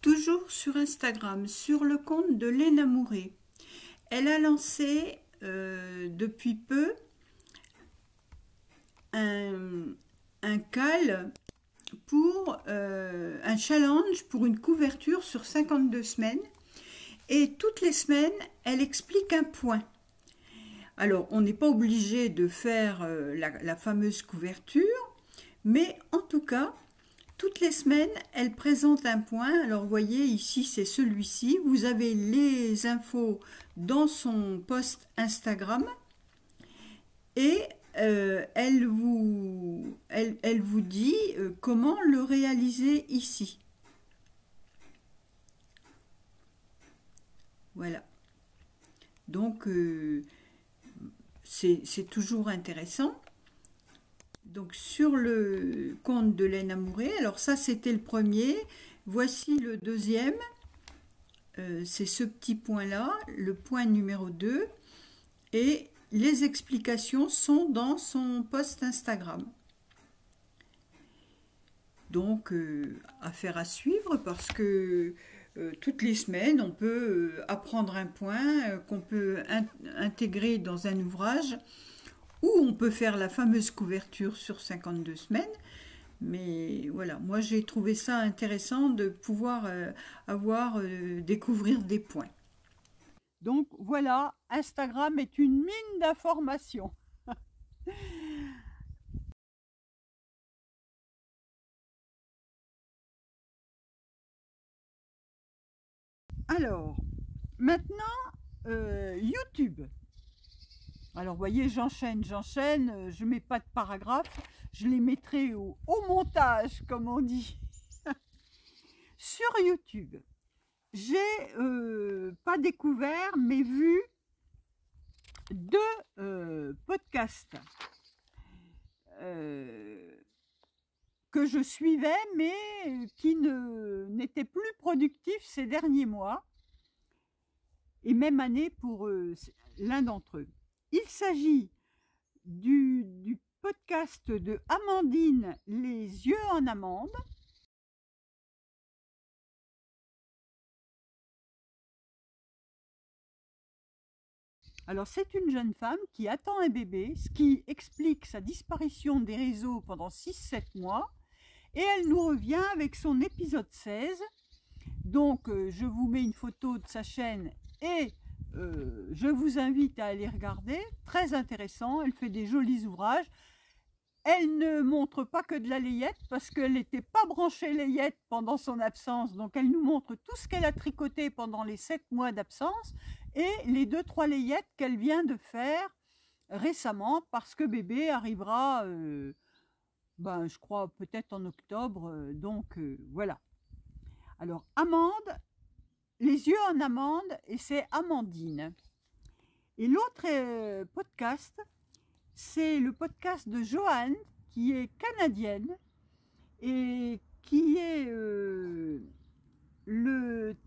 Toujours sur Instagram, sur le compte de Laine Amourée. Elle a lancé depuis peu un call pour un challenge pour une couverture sur 52 semaines. Et toutes les semaines, elle explique un point. Alors, on n'est pas obligé de faire la fameuse couverture, mais en tout cas, toutes les semaines, elle présente un point. Alors, vous voyez, ici, c'est celui-ci. Vous avez les infos dans son post Instagram. Et elle vous dit comment le réaliser ici. Voilà. Donc, c'est toujours intéressant. Donc, sur le compte de Laine Amourée, alors ça, c'était le premier. Voici le deuxième. C'est ce petit point-là, le point numéro 2. Et les explications sont dans son post Instagram. Donc, affaire à suivre parce que toutes les semaines, on peut apprendre un point qu'on peut intégrer dans un ouvrage ou on peut faire la fameuse couverture sur 52 semaines. Mais voilà, moi j'ai trouvé ça intéressant de pouvoir découvrir des points. Donc voilà, Instagram est une mine d'informations. Alors, maintenant, YouTube. Alors, vous voyez, j'enchaîne, je ne mets pas de paragraphe, je les mettrai au montage, comme on dit. Sur YouTube, j'ai pas découvert, mais vu deux podcasts que je suivais, mais qui n'étaient plus productifs ces derniers mois, et même année pour l'un d'entre eux. Il s'agit du podcast de Amandine, Les yeux en amande. Alors, c'est une jeune femme qui attend un bébé, ce qui explique sa disparition des réseaux pendant 6-7 mois. Et elle nous revient avec son épisode 16. Donc, je vous mets une photo de sa chaîne et je vous invite à aller regarder. Très intéressant, elle fait des jolis ouvrages. Elle ne montre pas que de la layette parce qu'elle n'était pas branchée layette pendant son absence. Donc, elle nous montre tout ce qu'elle a tricoté pendant les 7 mois d'absence et les 2-3 layettes qu'elle vient de faire récemment parce que bébé arrivera, je crois, peut-être en octobre. Voilà. Alors, Amande, Les yeux en amande, et c'est Amandine. Et l'autre podcast, c'est le podcast de Joanne, qui est canadienne, et qui est le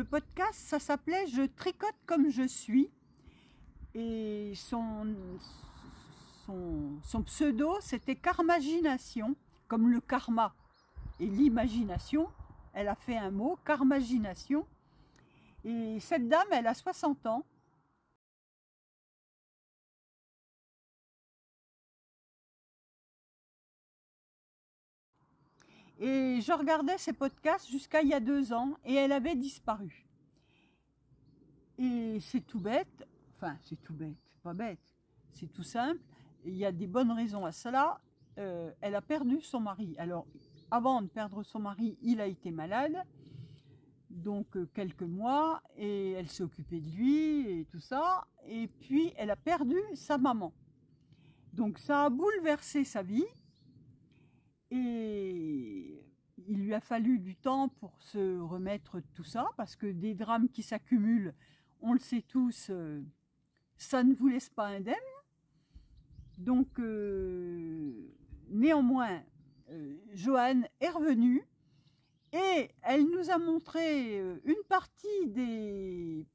podcast, ça s'appelait Je tricote comme je suis. Et son pseudo, c'était Karmagination, comme le karma et l'imagination. Elle a fait un mot, Karmagination. Et cette dame, elle a 60 ans. Et je regardais ses podcasts jusqu'à il y a 2 ans et elle avait disparu. Et c'est tout bête, enfin c'est tout bête, c'est pas bête, c'est tout simple. Il y a des bonnes raisons à cela. Elle a perdu son mari. Alors, avant de perdre son mari, il a été malade. Donc quelques mois, et elle s'est occupée de lui et tout ça. Et puis elle a perdu sa maman. Donc ça a bouleversé sa vie. Et il lui a fallu du temps pour se remettre de tout ça, parce que des drames qui s'accumulent, on le sait tous, ça ne vous laisse pas indemne. Donc, néanmoins, Joanne est revenue et elle nous a montré une partie des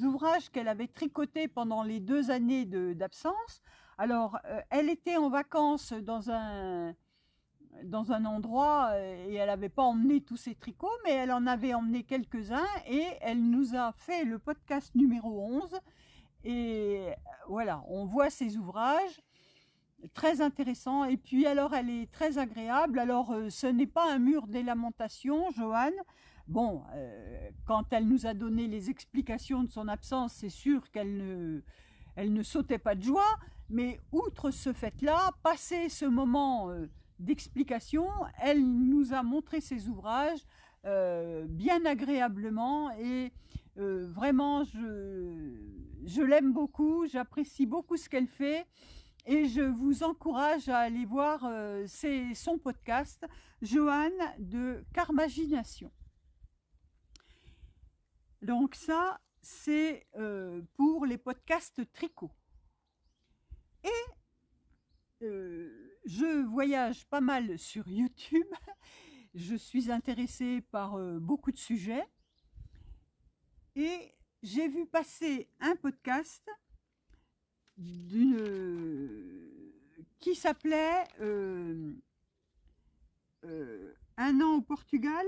ouvrages qu'elle avait tricotés pendant les 2 années d'absence. Alors, elle était en vacances dans un endroit et elle n'avait pas emmené tous ses tricots, mais elle en avait emmené quelques-uns et elle nous a fait le podcast numéro 11. Et voilà, on voit ses ouvrages, très intéressant. Et puis alors, elle est très agréable. Alors, ce n'est pas un mur des lamentations, Joanne. Bon, quand elle nous a donné les explications de son absence, c'est sûr qu'elle ne sautait pas de joie. Mais outre ce fait-là, passer ce moment d'explications. Elle nous a montré ses ouvrages bien agréablement et vraiment, je l'aime beaucoup, j'apprécie beaucoup ce qu'elle fait et je vous encourage à aller voir son podcast, Joanne de Carmagination. Donc ça, c'est pour les podcasts tricot. Et je voyage pas mal sur YouTube. Je suis intéressée par beaucoup de sujets. Et j'ai vu passer un podcast qui s'appelait Un an au Portugal.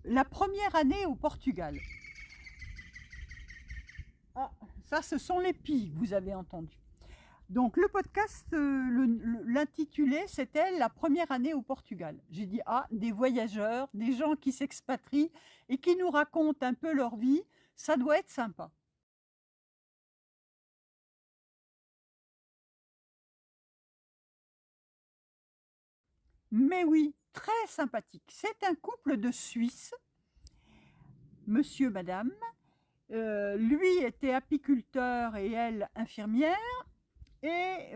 La première année au Portugal. Ah, ça, ce sont les pies, vous avez entendu. Donc, le podcast, l'intitulé, c'était La première année au Portugal. J'ai dit, ah, des voyageurs, des gens qui s'expatrient et qui nous racontent un peu leur vie, ça doit être sympa. Mais oui, très sympathique. C'est un couple de Suisses, monsieur, madame. Lui était apiculteur et elle infirmière. Et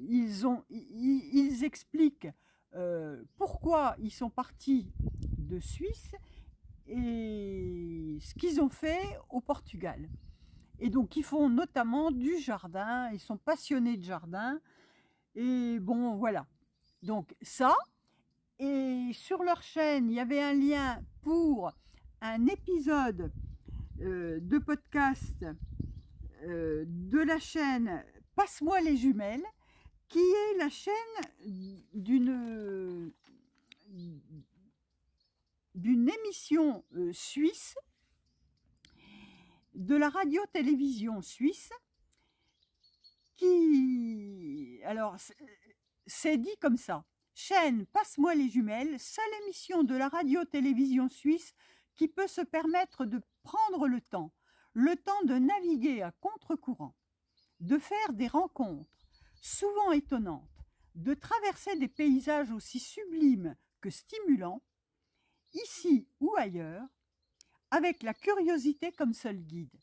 ils expliquent pourquoi ils sont partis de Suisse et ce qu'ils ont fait au Portugal. Et donc, ils font notamment du jardin, ils sont passionnés de jardin. Et bon, voilà. Donc, ça. Et sur leur chaîne, il y avait un lien pour un épisode de podcast de la chaîne Passe-moi les jumelles, qui est la chaîne d'une émission suisse, de la radio-télévision suisse, qui... Alors, c'est dit comme ça. Chaîne Passe-moi les jumelles, seule émission de la radio-télévision suisse qui peut se permettre de prendre le temps de naviguer à contre-courant, de faire des rencontres souvent étonnantes, de traverser des paysages aussi sublimes que stimulants, ici ou ailleurs, avec la curiosité comme seul guide.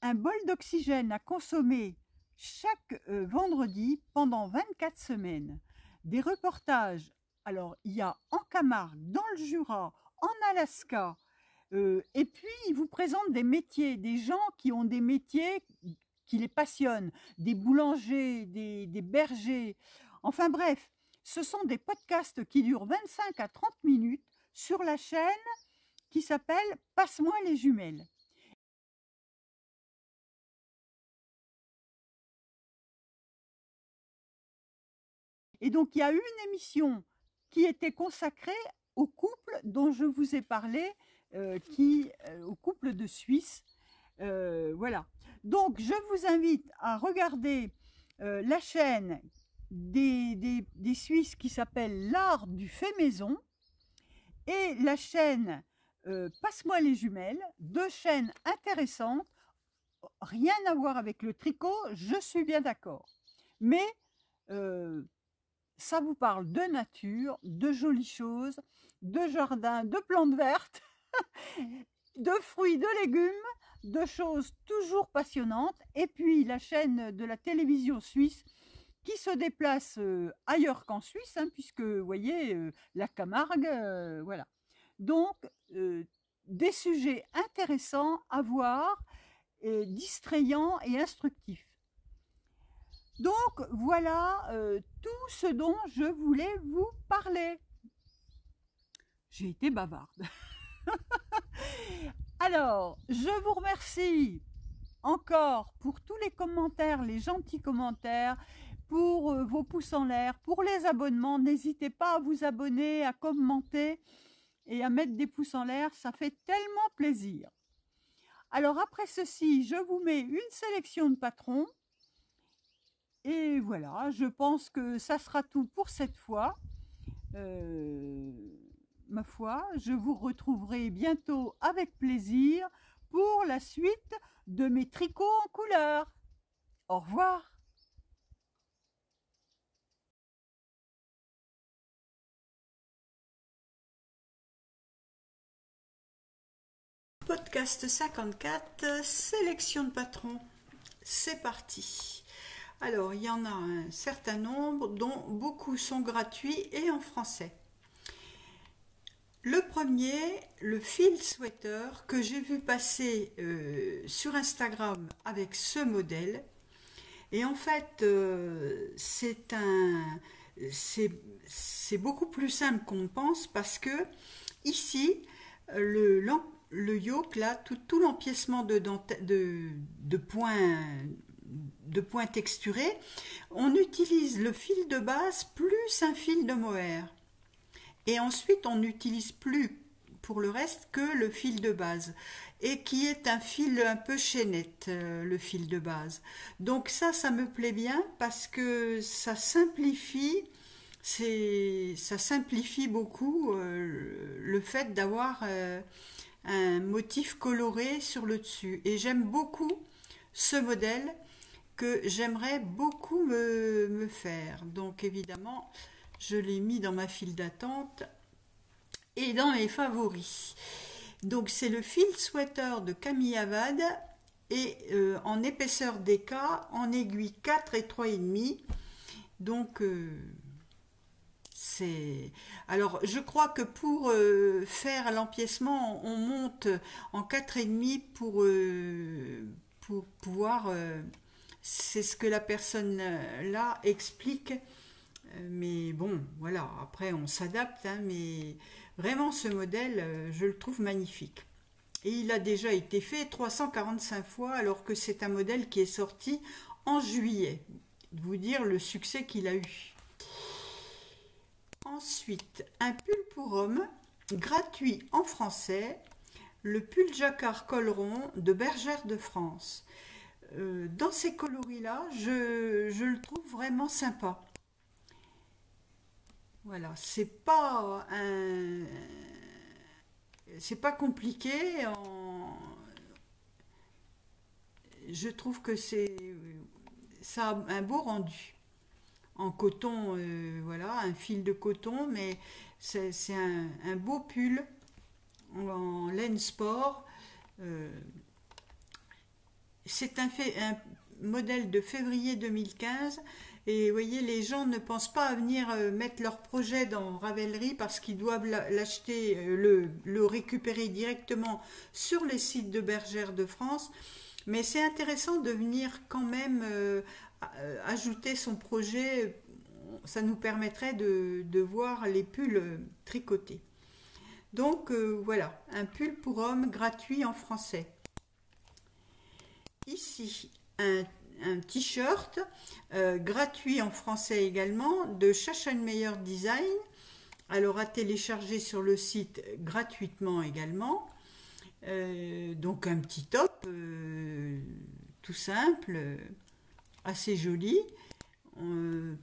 Un bol d'oxygène à consommer chaque vendredi pendant 24 semaines. Des reportages, alors il y a en Camargue, dans le Jura, en Alaska, et puis ils vous présentent des métiers, des gens qui ont des métiers qui les passionnent, des boulangers, des bergers, enfin bref, ce sont des podcasts qui durent 25 à 30 minutes sur la chaîne qui s'appelle Passe-moi les jumelles. Et donc, il y a eu une émission qui était consacrée au couple dont je vous ai parlé, au couple de Suisse. Voilà. Donc, je vous invite à regarder la chaîne des Suisses qui s'appelle L'Art du fait maison et la chaîne Passe-moi les jumelles, deux chaînes intéressantes, rien à voir avec le tricot, je suis bien d'accord. Mais ça vous parle de nature, de jolies choses, de jardin, de plantes vertes, de fruits, de légumes, de choses toujours passionnantes. Et puis la chaîne de la télévision suisse qui se déplace ailleurs qu'en Suisse, hein, puisque vous voyez, la Camargue, voilà. Donc, des sujets intéressants à voir, distrayants et instructifs. Donc, voilà tout ce dont je voulais vous parler. J'ai été bavarde. Alors, je vous remercie encore pour tous les commentaires, les gentils commentaires, pour vos pouces en l'air, pour les abonnements. N'hésitez pas à vous abonner, à commenter et à mettre des pouces en l'air. Ça fait tellement plaisir. Alors, après ceci, je vous mets une sélection de patrons. Et voilà, je pense que ça sera tout pour cette fois. Ma foi, je vous retrouverai bientôt avec plaisir pour la suite de mes tricots en couleur. Au revoir. Podcast 54, sélection de patrons. C'est parti. Alors, il y en a un certain nombre, dont beaucoup sont gratuits et en français. Le premier, le fil sweater, que j'ai vu passer sur Instagram avec ce modèle. Et en fait, c'est beaucoup plus simple qu'on pense parce que ici, le yoke, là, tout l'empiècement de points texturés, on utilise le fil de base plus un fil de mohair. Et ensuite, on n'utilise plus pour le reste que le fil de base, et qui est un fil un peu chaînette, le fil de base. Donc ça me plaît bien parce que ça simplifie beaucoup le fait d'avoir un motif coloré sur le dessus. Et j'aime beaucoup ce modèle que j'aimerais beaucoup me faire. Donc évidemment, je l'ai mis dans ma file d'attente et dans mes favoris. Donc c'est le fil sweater de Camille Avad et en épaisseur DK, en aiguille 4 et 3,5. Donc alors je crois que pour faire l'empiècement, on monte en 4,5 pour pouvoir c'est ce que la personne là explique. Mais bon, voilà, après on s'adapte, hein, mais vraiment ce modèle, je le trouve magnifique. Et il a déjà été fait 345 fois, alors que c'est un modèle qui est sorti en juillet. Vous dire le succès qu'il a eu. Ensuite, un pull pour homme, gratuit en français, le pull jacquard col rond de Bergère de France. Dans ces coloris-là, je le trouve vraiment sympa. Voilà, c'est pas compliqué. Je trouve que ça a un beau rendu. En coton, voilà, un fil de coton, mais c'est un beau pull en laine sport. C'est un modèle de février 2015. Et vous voyez, les gens ne pensent pas à venir mettre leur projet dans Ravelry parce qu'ils doivent l'acheter, le récupérer directement sur les sites de Bergère de France. Mais c'est intéressant de venir quand même ajouter son projet. Ça nous permettrait de voir les pulls tricotés. Donc voilà, un pull pour homme gratuit en français. Ici, un t-shirt gratuit en français également de Schachenmeyer Design, alors à télécharger sur le site gratuitement également. Donc un petit top tout simple, assez joli.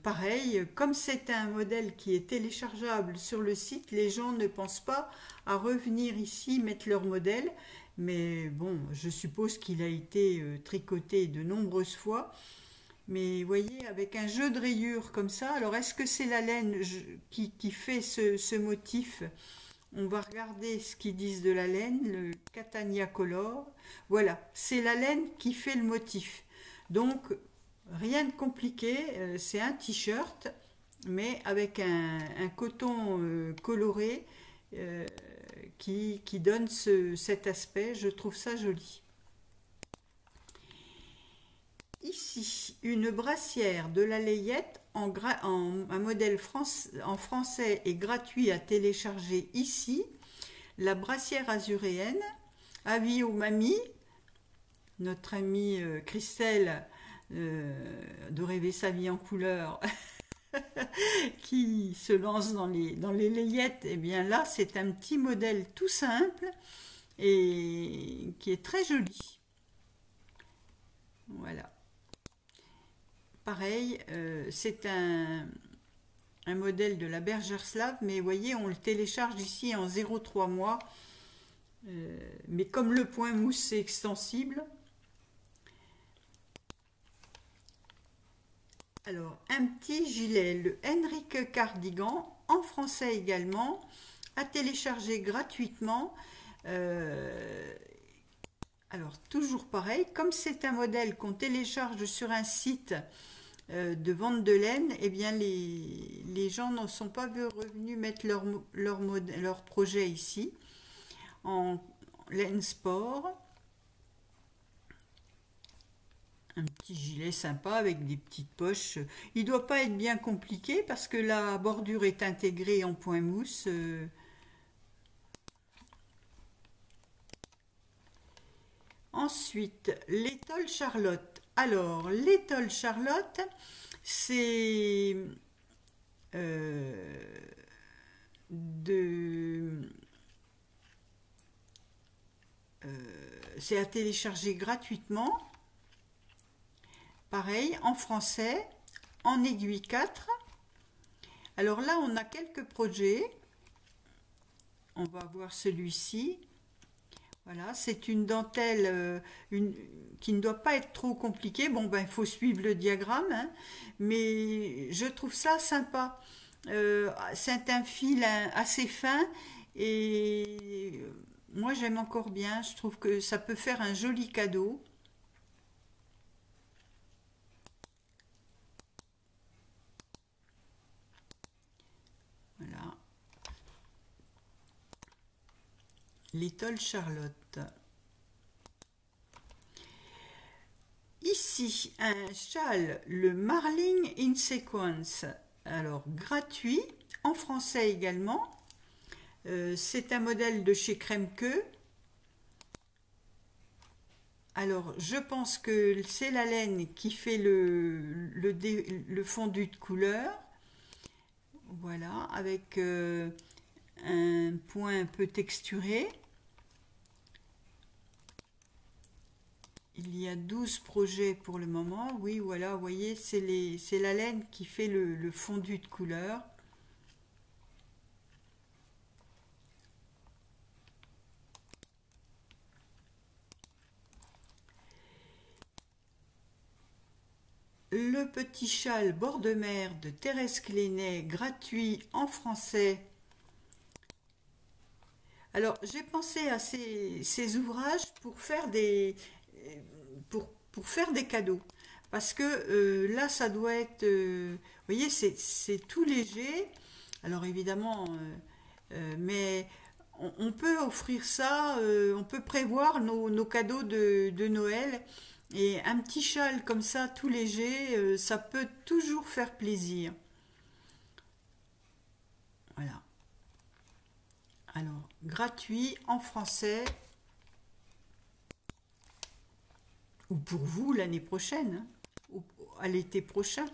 Pareil, comme c'est un modèle qui est téléchargeable sur le site, les gens ne pensent pas à revenir ici mettre leur modèle. Mais bon, je suppose qu'il a été tricoté de nombreuses fois. Mais vous voyez, avec un jeu de rayures comme ça, alors est-ce que c'est la laine qui fait ce motif? On va regarder ce qu'ils disent de la laine, le Catania Color. Voilà, c'est la laine qui fait le motif. Donc, rien de compliqué, c'est un t-shirt, mais avec un coton coloré. Qui donne cet aspect, je trouve ça joli. Ici, une brassière de la Layette un modèle en français et gratuit à télécharger ici. La brassière azuréenne, avis aux mamies, notre amie Christelle de Rêver sa vie en couleur. Qui se lance dans les layettes, et bien là c'est un petit modèle tout simple et qui est très joli. Voilà, pareil, c'est un modèle de la Bergère Slave, mais vous voyez, on le télécharge ici en 0,3 mois, mais comme le point mousse c'est extensible. Alors, un petit gilet, le Henrik Cardigan, en français également, à télécharger gratuitement. Euh, alors, toujours pareil, comme c'est un modèle qu'on télécharge sur un site de vente de laine, eh bien les gens ne sont pas revenus mettre leur projet ici en laine sport. Un petit gilet sympa avec des petites poches. Il ne doit pas être bien compliqué parce que la bordure est intégrée en point mousse. Ensuite, l'étole Charlotte. Alors, l'étole Charlotte, c'est euh, de c'est à télécharger gratuitement. Pareil, en français, en aiguille 4. Alors là, on a quelques projets. On va voir celui-ci. Voilà, c'est une dentelle qui ne doit pas être trop compliquée. Bon, ben, il faut suivre le diagramme, hein, mais je trouve ça sympa. C'est un fil assez fin et moi, j'aime encore bien. Je trouve que ça peut faire un joli cadeau. Voilà, l'étole Charlotte. Ici, un châle, le Marling in Sequence. Alors, gratuit, en français également. C'est un modèle de chez Kremke. Alors, je pense que c'est la laine qui fait le fondu de couleur. Voilà, avec un point un peu texturé. Il y a 12 projets pour le moment. Oui, voilà, vous voyez, c'est la laine qui fait le fondu de couleur. Le petit châle bord de mer de Thérèse Clénet, gratuit en français. Alors, j'ai pensé à ces ouvrages pour faire des cadeaux. Parce que là, ça doit être... vous voyez, c'est tout léger. Alors, évidemment, mais on peut offrir ça, on peut prévoir nos cadeaux de Noël. Et un petit châle comme ça, tout léger, ça peut toujours faire plaisir. Voilà. Alors, gratuit en français, ou pour vous l'année prochaine, hein, ou à l'été prochain.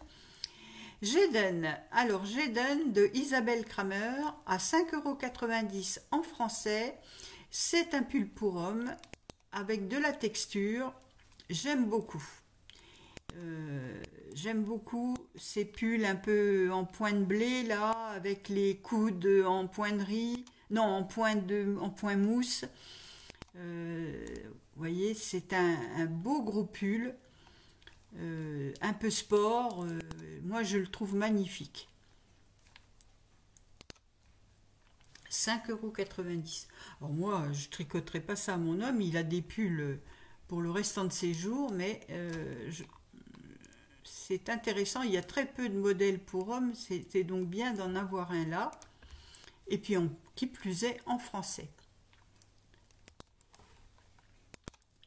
Jeden. Alors, Jeden de Isabelle Kramer à 5,90 € en français. C'est un pull pour homme avec de la texture. J'aime beaucoup. J'aime beaucoup ces pulls un peu en point de blé là, avec les coudes en point de riz, non en point mousse. Vous voyez, c'est un beau gros pull, un peu sport. Moi, je le trouve magnifique. 5,90 €. Alors moi, je tricoterai pas ça à mon homme. Il a des pulls pour le restant de ses jours, mais c'est intéressant. Il y a très peu de modèles pour hommes. C'est donc bien d'en avoir un là. Et puis, qui plus est, en français.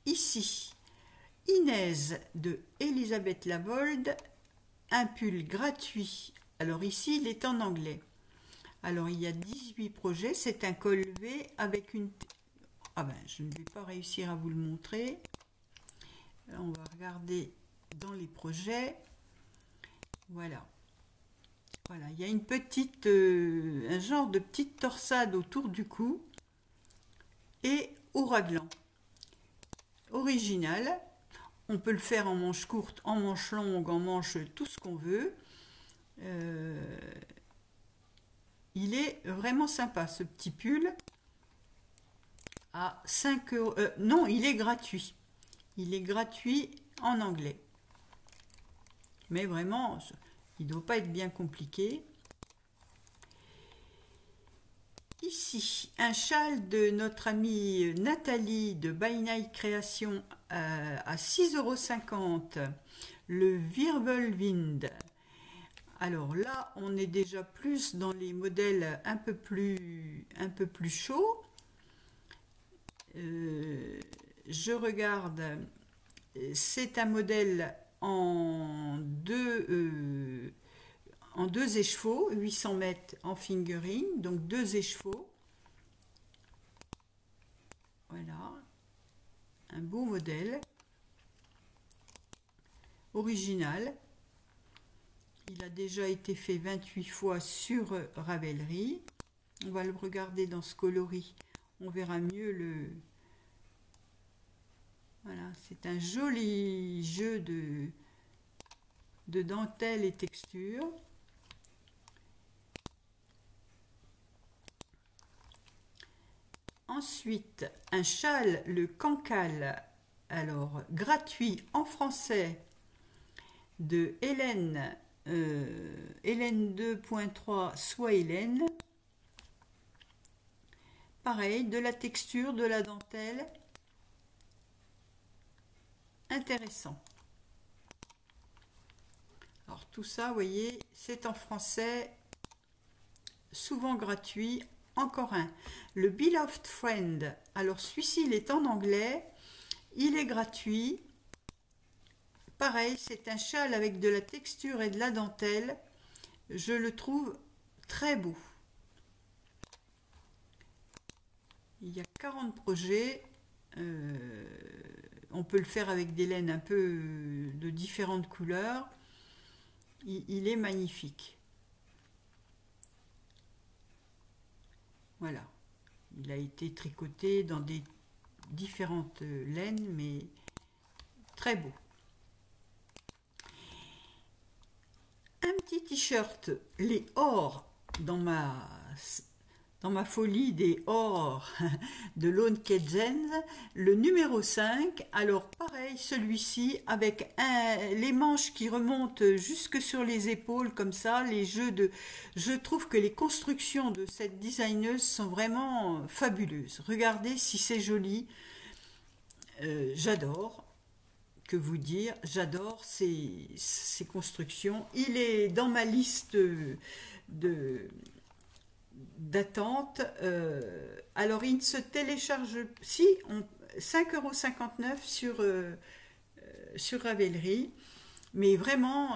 Ici, Inès de Elisabeth Lavold, un pull gratuit. Alors ici, il est en anglais. Alors, il y a 18 projets. C'est un col V avec une... Ah ben, je ne vais pas réussir à vous le montrer. On va regarder dans les projets. Voilà. Voilà, il y a une petite... un genre de petite torsade autour du cou et au raglan. Original. On peut le faire en manche courte, en manche longue, en manche tout ce qu'on veut. Il est vraiment sympa ce petit pull. À 5 €. Non, il est gratuit. Il est gratuit en anglais. Mais vraiment, il ne doit pas être bien compliqué. ici un châle de notre amie Nathalie de By Night Création à 6,50 €, le Wirbelwind. Alors là, on est déjà plus dans les modèles un peu plus chauds. Je regarde, c'est un modèle en deux échevaux, 800 mètres en fingering, donc deux échevaux. Voilà, un beau modèle, original. Il a déjà été fait 28 fois sur Ravelry. On va le regarder dans ce coloris, on verra mieux le... Voilà, c'est un joli jeu de dentelle et texture. Ensuite, un châle, le Cancale, alors gratuit en français, de Hélène, Hélène 2.3, soit Hélène. Pareil, de la texture, de la dentelle. Intéressant. Alors tout ça, vous voyez, c'est en français, souvent gratuit. Encore un, le Beloved Friend. Alors celui-ci, il est en anglais, il est gratuit. Pareil, c'est un châle avec de la texture et de la dentelle. Je le trouve très beau. Il y a 40 projets. On peut le faire avec des laines un peu de différentes couleurs. Il est magnifique. Voilà. Il a été tricoté dans des différentes laines, mais très beau. Un petit t-shirt, les ors, dans ma folie des ors de Lone Kejens, le numéro 5. Alors pareil, celui-ci avec les manches qui remontent jusque sur les épaules comme ça, je trouve que les constructions de cette designeuse sont vraiment fabuleuses. Regardez si c'est joli. J'adore. Que vous dire, j'adore ces constructions. Il est dans ma liste d'attente. Alors il se télécharge, si, 5,59 € sur Ravelry, mais vraiment,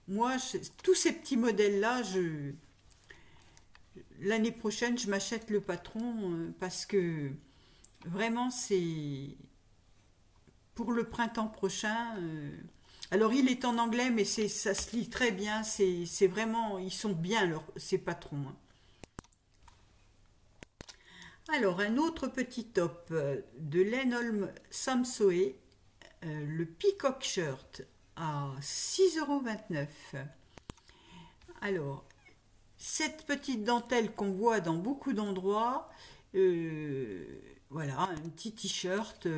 moi, tous ces petits modèles-là, l'année prochaine, je m'achète le patron parce que vraiment, c'est pour le printemps prochain. Alors il est en anglais, mais ça se lit très bien. C'est vraiment, ils sont bien ces patrons. Alors un autre petit top de Lenholm Samsoe, le Peacock Shirt à 6,29 €. Alors cette petite dentelle qu'on voit dans beaucoup d'endroits. Voilà, un petit t-shirt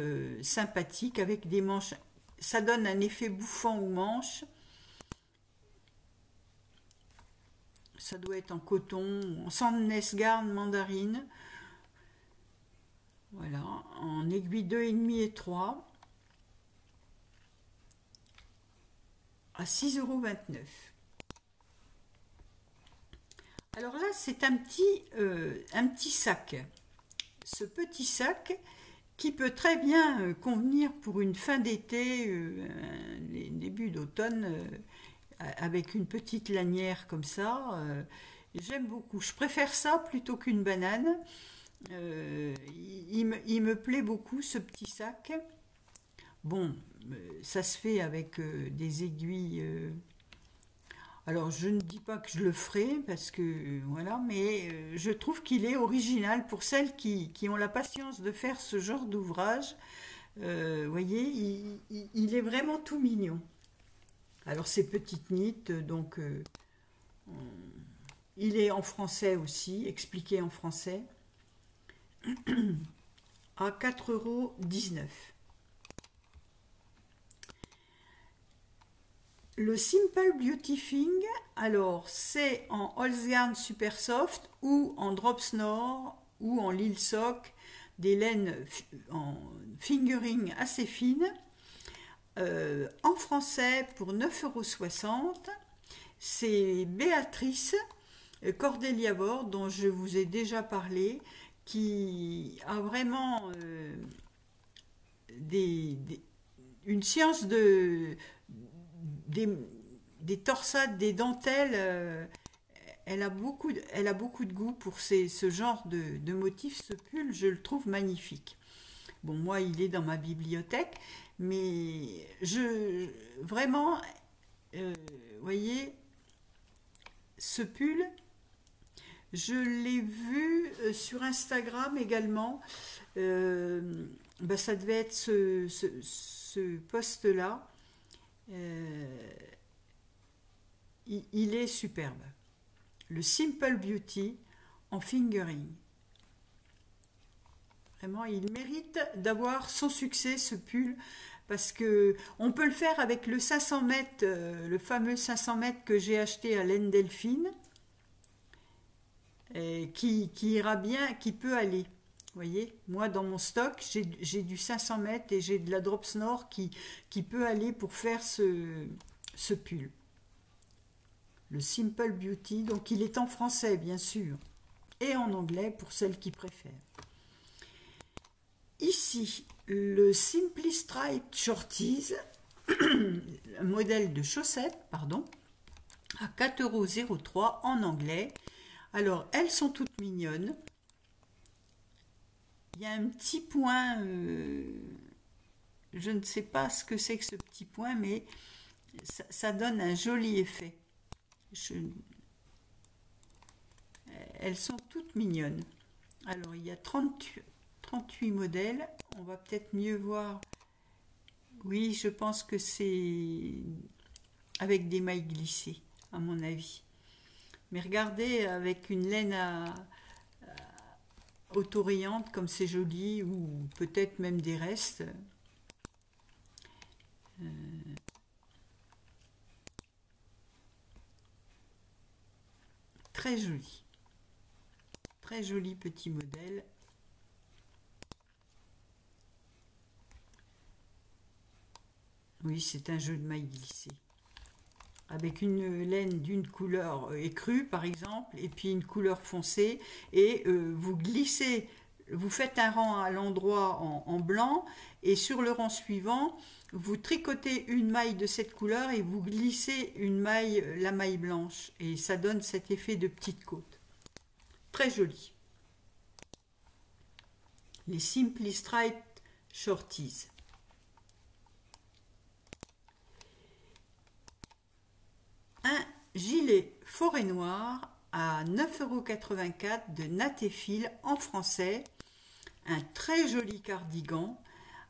sympathique avec des manches. Ça donne un effet bouffant aux manches. Ça doit être en coton, en Sandnesgarn mandarine. Voilà, en aiguille 2,5 et 3. À 6,29 €. Alors là, c'est un petit sac. Ce petit sac qui peut très bien convenir pour une fin d'été, début d'automne, avec une petite lanière comme ça. J'aime beaucoup. Je préfère ça plutôt qu'une banane. Il me plaît beaucoup ce petit sac. Bon, ça se fait avec des aiguilles. Alors, je ne dis pas que je le ferai, parce que, voilà, mais je trouve qu'il est original pour celles qui ont la patience de faire ce genre d'ouvrage. Vous voyez, il est vraiment tout mignon. Alors, c'est petites nittes, donc il est en français aussi, expliqué en français, à 4,19 €. Le Simple Beauty Thing, alors c'est en Holzgarn Super Soft ou en Drop Snore ou en Lil Sock, des laines en fingering assez fines, en français pour 9,60 €. C'est Béatrice Cordeliavor, dont je vous ai déjà parlé, qui a vraiment des, des- une science des, des torsades, des dentelles. Elle a beaucoup de goût pour ce genre de motif. Ce pull, je le trouve magnifique. Bon, moi, il est dans ma bibliothèque, mais vraiment, voyez, ce pull, je l'ai vu sur Instagram également. Ça devait être ce post-là. Euh, il est superbe. Le Simple Beauty en fingering. Vraiment, il mérite d'avoir son succès, ce pull, parce que on peut le faire avec le 500 mètres, le fameux 500 mètres que j'ai acheté à Laine Delphine, et qui ira bien, qui peut aller. Vous voyez, moi dans mon stock, j'ai du 500 mètres et j'ai de la Drop Snore qui peut aller pour faire ce pull. Le Simple Beauty, donc il est en français bien sûr, et en anglais pour celles qui préfèrent. Ici, le Simply Striped Shorties, un modèle de chaussettes, pardon, à 4,03 € en anglais. Alors, elles sont toutes mignonnes. Il y a un petit point, je ne sais pas ce que c'est que ce petit point, mais ça donne un joli effet. Elles sont toutes mignonnes. Alors, il y a 38 modèles. On va peut-être mieux voir. Oui, je pense que c'est avec des mailles glissées, à mon avis. Mais regardez, avec une laine autorayante, comme c'est joli, ou peut-être même des restes. Euh, Très joli. Très joli petit modèle. Oui, c'est un jeu de mailles glissées. Avec une laine d'une couleur écrue, par exemple, et puis une couleur foncée, et vous glissez, vous faites un rang à l'endroit en blanc, et sur le rang suivant, vous tricotez une maille de cette couleur et vous glissez une maille, la maille blanche, et ça donne cet effet de petite côte. Très joli. Les Simply Striped Shorties. Un gilet forêt noire à 9,84 € de Natéfil en français. Un très joli cardigan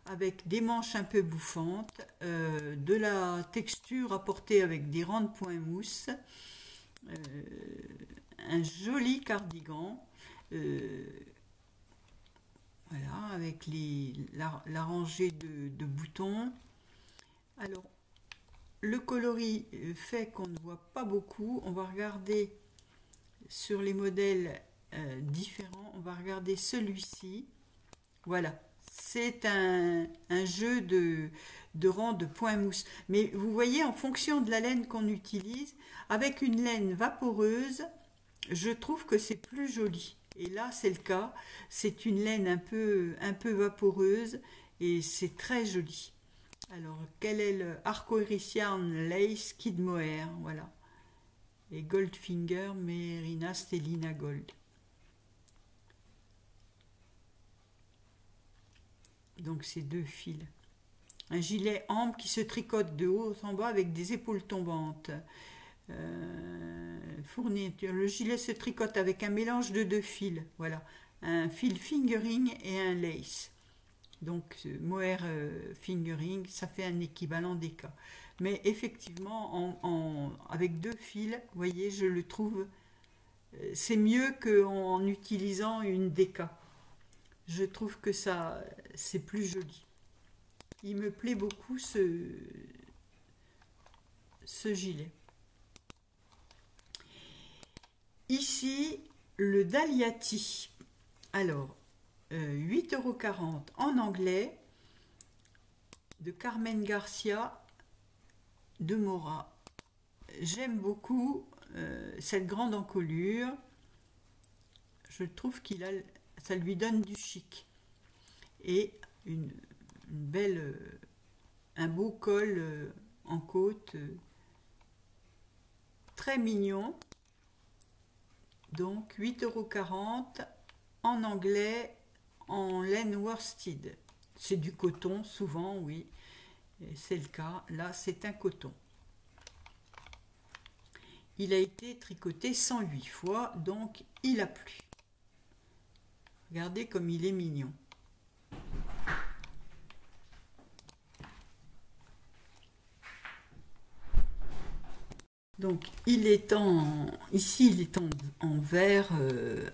avec des manches un peu bouffantes, de la texture apportée avec des rangs de point mousse. Un joli cardigan. Voilà, avec la rangée de boutons. Alors, le coloris fait qu'on ne voit pas beaucoup. On va regarder sur les modèles différents. On va regarder celui-ci. Voilà, c'est un jeu de rangs de points mousse. Mais vous voyez, en fonction de la laine qu'on utilise, avec une laine vaporeuse, je trouve que c'est plus joli. Et là, c'est le cas. C'est une laine un peu vaporeuse et c'est très joli. Alors, quel est le Arcoiris Yarn Lace Kid Mohair? Voilà. Et Goldfinger Merina Stellina Gold. Donc, c'est deux fils. Un gilet ambre qui se tricote de haut en bas avec des épaules tombantes. Fourniture. Le gilet se tricote avec un mélange de deux fils. Voilà. Un fil fingering et un lace. Donc, mohair fingering, ça fait un équivalent des cas. Mais effectivement, avec deux fils, vous voyez, je le trouve, c'est mieux qu'en utilisant une déca. Je trouve que ça, c'est plus joli. Il me plaît beaucoup ce ce gilet. Ici, le Daliati. Alors, 8,40 € en anglais, de Carmen Garcia de Mora. J'aime beaucoup cette grande encolure. Je trouve ça lui donne du chic. Et un beau col en côte, très mignon. Donc 8,40 € en anglais, en laine worsted. C'est du coton souvent, oui, c'est le cas. Là, c'est un coton. Il a été tricoté 108 fois, donc il a plu. Regardez comme il est mignon. Donc ici il est en vert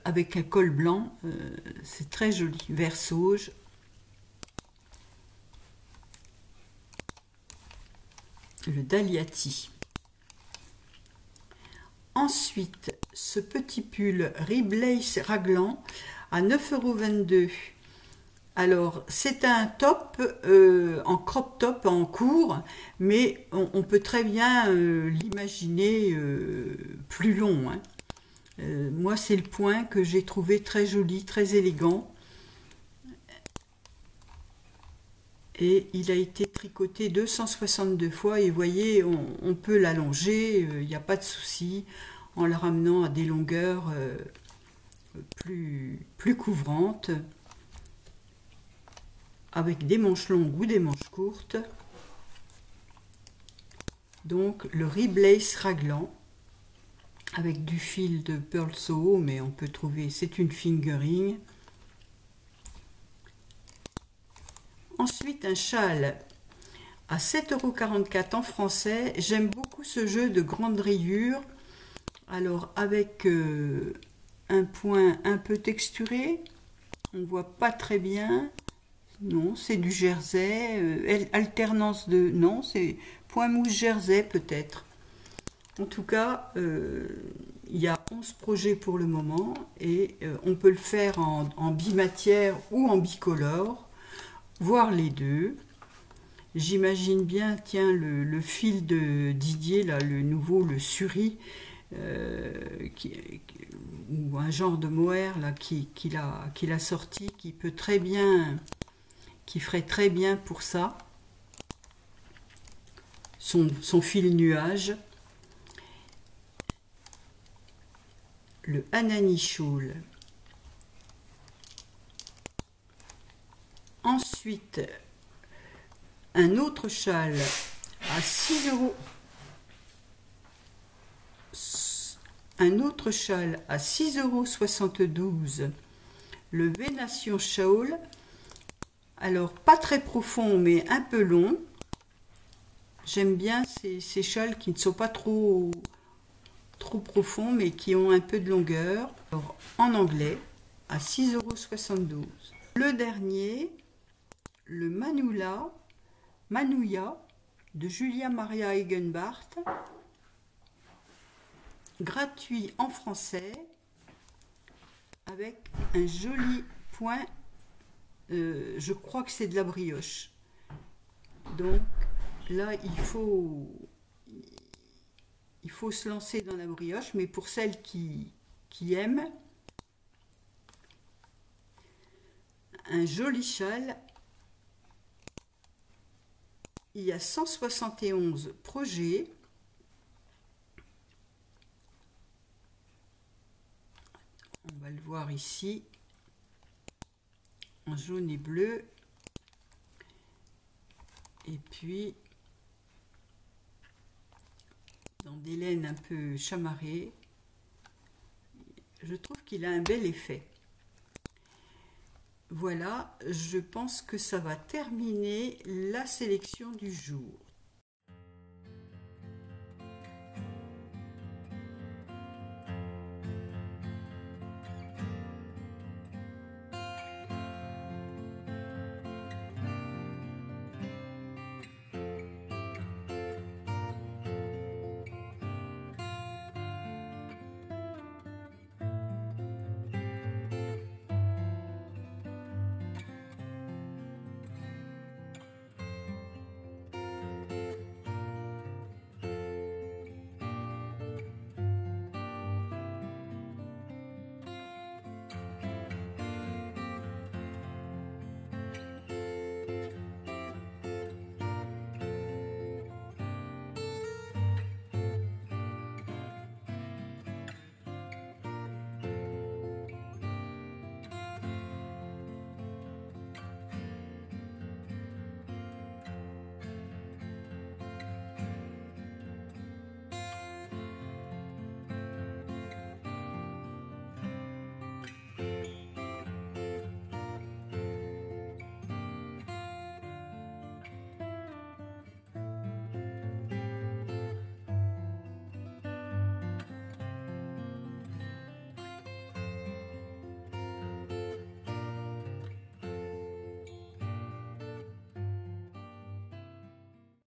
avec un col blanc, c'est très joli, vert sauge. Le Daliati. Ensuite, ce petit pull Riblace raglan à 9,22 €. Alors, c'est un top en crop top en court, mais on peut très bien l'imaginer plus long, hein. Moi, c'est le point que j'ai trouvé très joli, très élégant. Et il a été tricoté 262 fois et vous voyez, on peut l'allonger, il n'y a pas de souci, en le ramenant à des longueurs plus couvrantes, avec des manches longues ou des manches courtes. Donc le Riblace raglan, avec du fil de Pearl Soho, mais on peut trouver, c'est une fingering. Ensuite, un châle à 7,44 € en français. J'aime beaucoup ce jeu de grande rayure. Alors, avec un point un peu texturé, on ne voit pas très bien. Non, c'est du jersey. Alternance de... Non, c'est point mousse jersey peut-être. En tout cas, il y a 11 projets pour le moment. Et on peut le faire en bimatière ou en bicolore. Voir les deux. J'imagine bien, tiens, le fil de Didier, là, le nouveau, le Suri, ou un genre de mohair là, qu'il a sorti, qui peut très bien, qui ferait très bien pour ça. Son fil nuage. Le Anani Shawl. Ensuite, un autre châle à 6 €. Un autre châle à 6,72 €. Le Venation Shawl. Alors, pas très profond, mais un peu long. J'aime bien ces châles qui ne sont pas trop profonds, mais qui ont un peu de longueur. Alors, en anglais, à 6,72 €. Le dernier, le Manouya de Julia Maria Egenbart, gratuit en français, avec un joli point, je crois que c'est de la brioche. Donc là, il faut se lancer dans la brioche, mais pour celles qui aiment, un joli châle. Il y a 171 projets. On va le voir ici, en jaune et bleu. Et puis, dans des laines un peu chamarrées. Je trouve qu'il a un bel effet. Voilà, je pense que ça va terminer la sélection du jour.